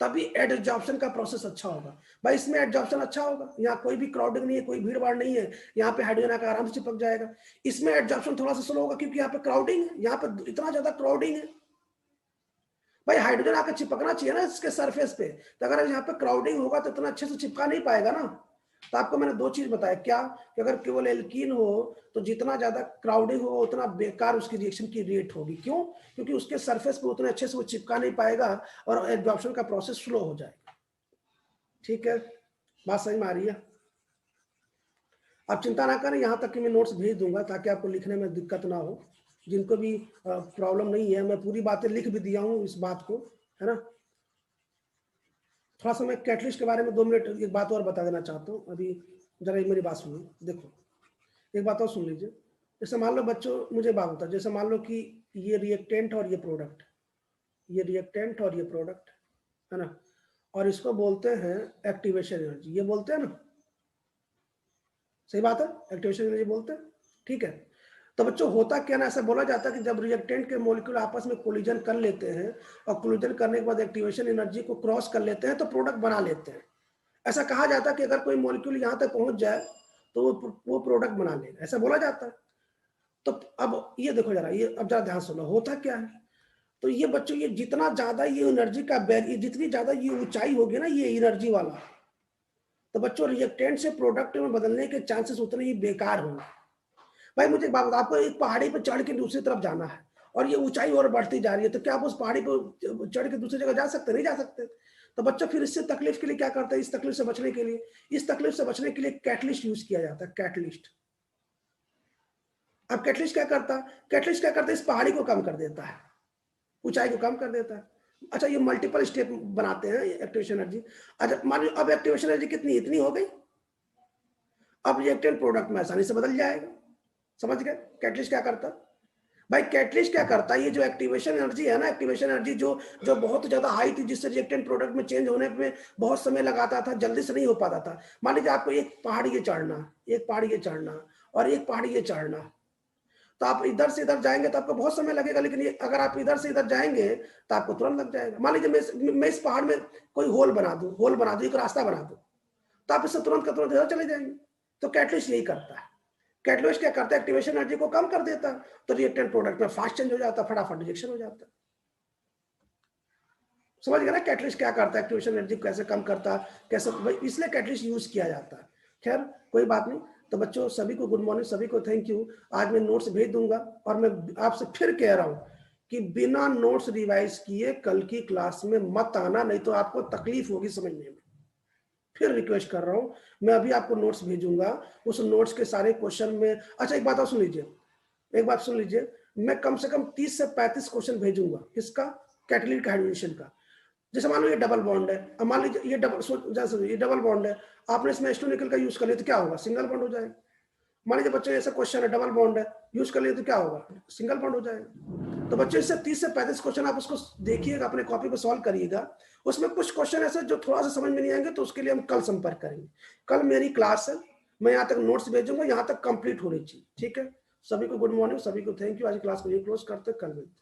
तभी एडजॉर्प्शन का प्रोसेस अच्छा होगा। भाई इसमें एडजॉर्प्शन अच्छा होगा, यहाँ कोई भी क्राउडिंग नहीं है, कोई भीड़ भाड़ नहीं है, यहाँ पे हाइड्रोजन आकर आराम से चिपक जाएगा। इसमें एडजॉर्प्शन थोड़ा सा स्लो होगा क्योंकि यहाँ पे क्राउडिंग है, यहाँ पे इतना ज्यादा क्राउडिंग है। भाई हाइड्रोजन आकर चिपकना चाहिए ना इसके सरफेस पे, तो अगर यहाँ पे क्राउडिंग होगा तो इतना अच्छे से चिपका नहीं पाएगा ना। तो आपको मैंने दो चीज बताया, क्या कि अगर केवल एल्कीन हो तो जितना ज्यादा क्राउडिंग हो उतना बेकार उसकी रिएक्शन की रेट होगी। क्यों? क्योंकि उसके सरफेस पे उतने अच्छे से वो चिपका नहीं पाएगा और एब्जॉर्प्शन का प्रोसेस स्लो हो जाएगा। ठीक है, बात समझ में आ रही है? आप चिंता ना करें, यहाँ तक कि मैं नोट्स भेज दूंगा ताकि आपको लिखने में दिक्कत ना हो। जिनको भी प्रॉब्लम नहीं है, मैं पूरी बातें लिख भी दिया हूँ इस बात को, है ना। थोड़ा सा मैं कैटलिस्ट के बारे में 2 मिनट एक बात और बता देना चाहता हूँ। अभी जरा मेरी बात सुनिए, देखो एक बात और सुन लीजिए। जैसे मान लो बच्चों, मुझे बात होता है, जैसे मान लो कि ये रिएक्टेंट और ये प्रोडक्ट, ये रिएक्टेंट और ये प्रोडक्ट है ना, और इसको बोलते हैं एक्टिवेशन एनर्जी, ये बोलते हैं ना, सही बात है, एक्टिवेशन एनर्जी बोलते हैं। ठीक है, तो बच्चों होता क्या ना, ऐसा बोला जाता है कि जब रिएक्टेंट के मॉलिक्यूल आपस में कोलिजन कर लेते हैं और कोलिजन करने के बाद एक्टिवेशन एनर्जी को क्रॉस कर लेते हैं तो प्रोडक्ट बना लेते हैं। ऐसा कहा जाता है कि अगर कोई मॉलिक्यूल यहाँ तक पहुंच जाए तो वो प्रोडक्ट बना लेगा, ऐसा बोला जाता है। तो अब ये देखो जरा, ये अब जरा ध्यान सुनो, होता क्या है। तो ये बच्चों, ये जितना ज्यादा ये एनर्जी का जितनी ज्यादा ये ऊंचाई होगी ना ये एनर्जी वाला, तो बच्चों रिएक्टेंट से प्रोडक्ट में बदलने के चांसेस उतने ही बेकार होंगे। भाई मुझे एक बात बताओ, आपको एक पहाड़ी पर चढ़ के दूसरी तरफ जाना है और ये ऊंचाई और बढ़ती जा रही है, तो क्या आप उस पहाड़ी पर चढ़ के दूसरी जगह जा सकते? नहीं जा सकते। तो बच्चों फिर इससे तकलीफ के लिए क्या करते हैं, इस तकलीफ से बचने के लिए, इस तकलीफ से बचने के लिए कैटलिस्ट यूज किया जाता है, कैटलिस्ट। अब कैटलिस्ट क्या करता है, कैटलिस्ट क्या करता है, इस पहाड़ी को कम कर देता है, ऊंचाई को कम कर देता है। अच्छा, ये मल्टीपल स्टेप बनाते हैं एक्टिवेशन एनर्जी। अच्छा मान लो अब एक्टिवेशन एनर्जी कितनी, इतनी हो गई, अब रिएक्टेंट प्रोडक्ट में आसानी से बदल जाएगा। समझ गए कैटलिस्ट क्या करता? भाई कैटलिस्ट क्या करता है, ये जो एक्टिवेशन एनर्जी है ना, एक्टिवेशन एनर्जी जो बहुत ज्यादा हाई थी, जिससे रिएक्टेंट प्रोडक्ट में चेंज होने में बहुत समय लगाता था, जल्दी से नहीं हो पाता था। मान लीजिए आपको एक पहाड़ी ये चढ़ना, एक पहाड़ी ये चढ़ना और एक पहाड़ी ये चढ़ना, तो आप इधर से इधर जाएंगे तो आपको बहुत समय लगेगा, लेकिन ये अगर आप इधर से इधर जाएंगे तो आपको तुरंत लग जाएगा। मान लीजिए मैं इस पहाड़ में कोई होल बना दूं, एक रास्ता बना दूं, तो आप इससे तुरंत का तुरंत इधर चले जाएंगे। तो कैटलिस्ट यही करता है। कैटलिस्ट क्या करता है, एक्टिवेशन एनर्जी को कम कर देता है, तो रिएक्टेंट प्रोडक्ट में फास्ट चेंज हो जाता है, फटाफट रिएक्शन हो जाता है। समझ गए ना कैटलिस्ट क्या करता है, एक्टिवेशन एनर्जी कैसे कम करता है, कैसे, इसलिए कैटलिस्ट यूज किया जाता है। खैर कोई बात नहीं। तो बच्चों सभी को गुड मॉर्निंग, सभी को थैंक यू। आज मैं नोट्स भेज दूंगा और मैं आपसे फिर कह रहा हूं कि बिना नोट्स रिवाइज किए कल की क्लास में मत आना, नहीं तो आपको तकलीफ होगी समझने में। फिर रिक्वेस्ट कर रहा हूं, मैं अभी आपको नोट्स भेजूंगा, उस नोट्स के सारे क्वेश्चन में। अच्छा एक बात और सुन लीजिए, एक बात सुन लीजिए, मैं कम से कम 30 से 35 क्वेश्चन भेजूंगा, किसका, कैटलिस्ट हाइड्रोजन का। जैसे मान लो ये डबल बॉन्ड है, अब मान लीजिए ये डबल बॉन्ड है, आपने इसमें H2 निकल का यूज कर लिया तो क्या होगा, सिंगल बॉन्ड हो जाएगा। मान लीजिए बच्चों ऐसा क्वेश्चन है, डबल बॉन्ड है, यूज कर लिया तो क्या होगा, सिंगल बॉन्ड हो जाएगा। तो बच्चों इससे 30 से 35 क्वेश्चन आप उसको देखिएगा, अपने कॉपी पर सॉल्व करिएगा। उसमें कुछ क्वेश्चन ऐसे जो थोड़ा सा समझ में नहीं आएंगे, तो उसके लिए हम कल संपर्क करेंगे। कल मेरी क्लास है, मैं यहाँ तक नोट्स भेजूंगा, यहाँ तक कंप्लीट होनी चाहिए। ठीक है, सभी को गुड मॉर्निंग, सभी को थैंक यू। आज क्लास को ये क्लोज करते, कल मिलते।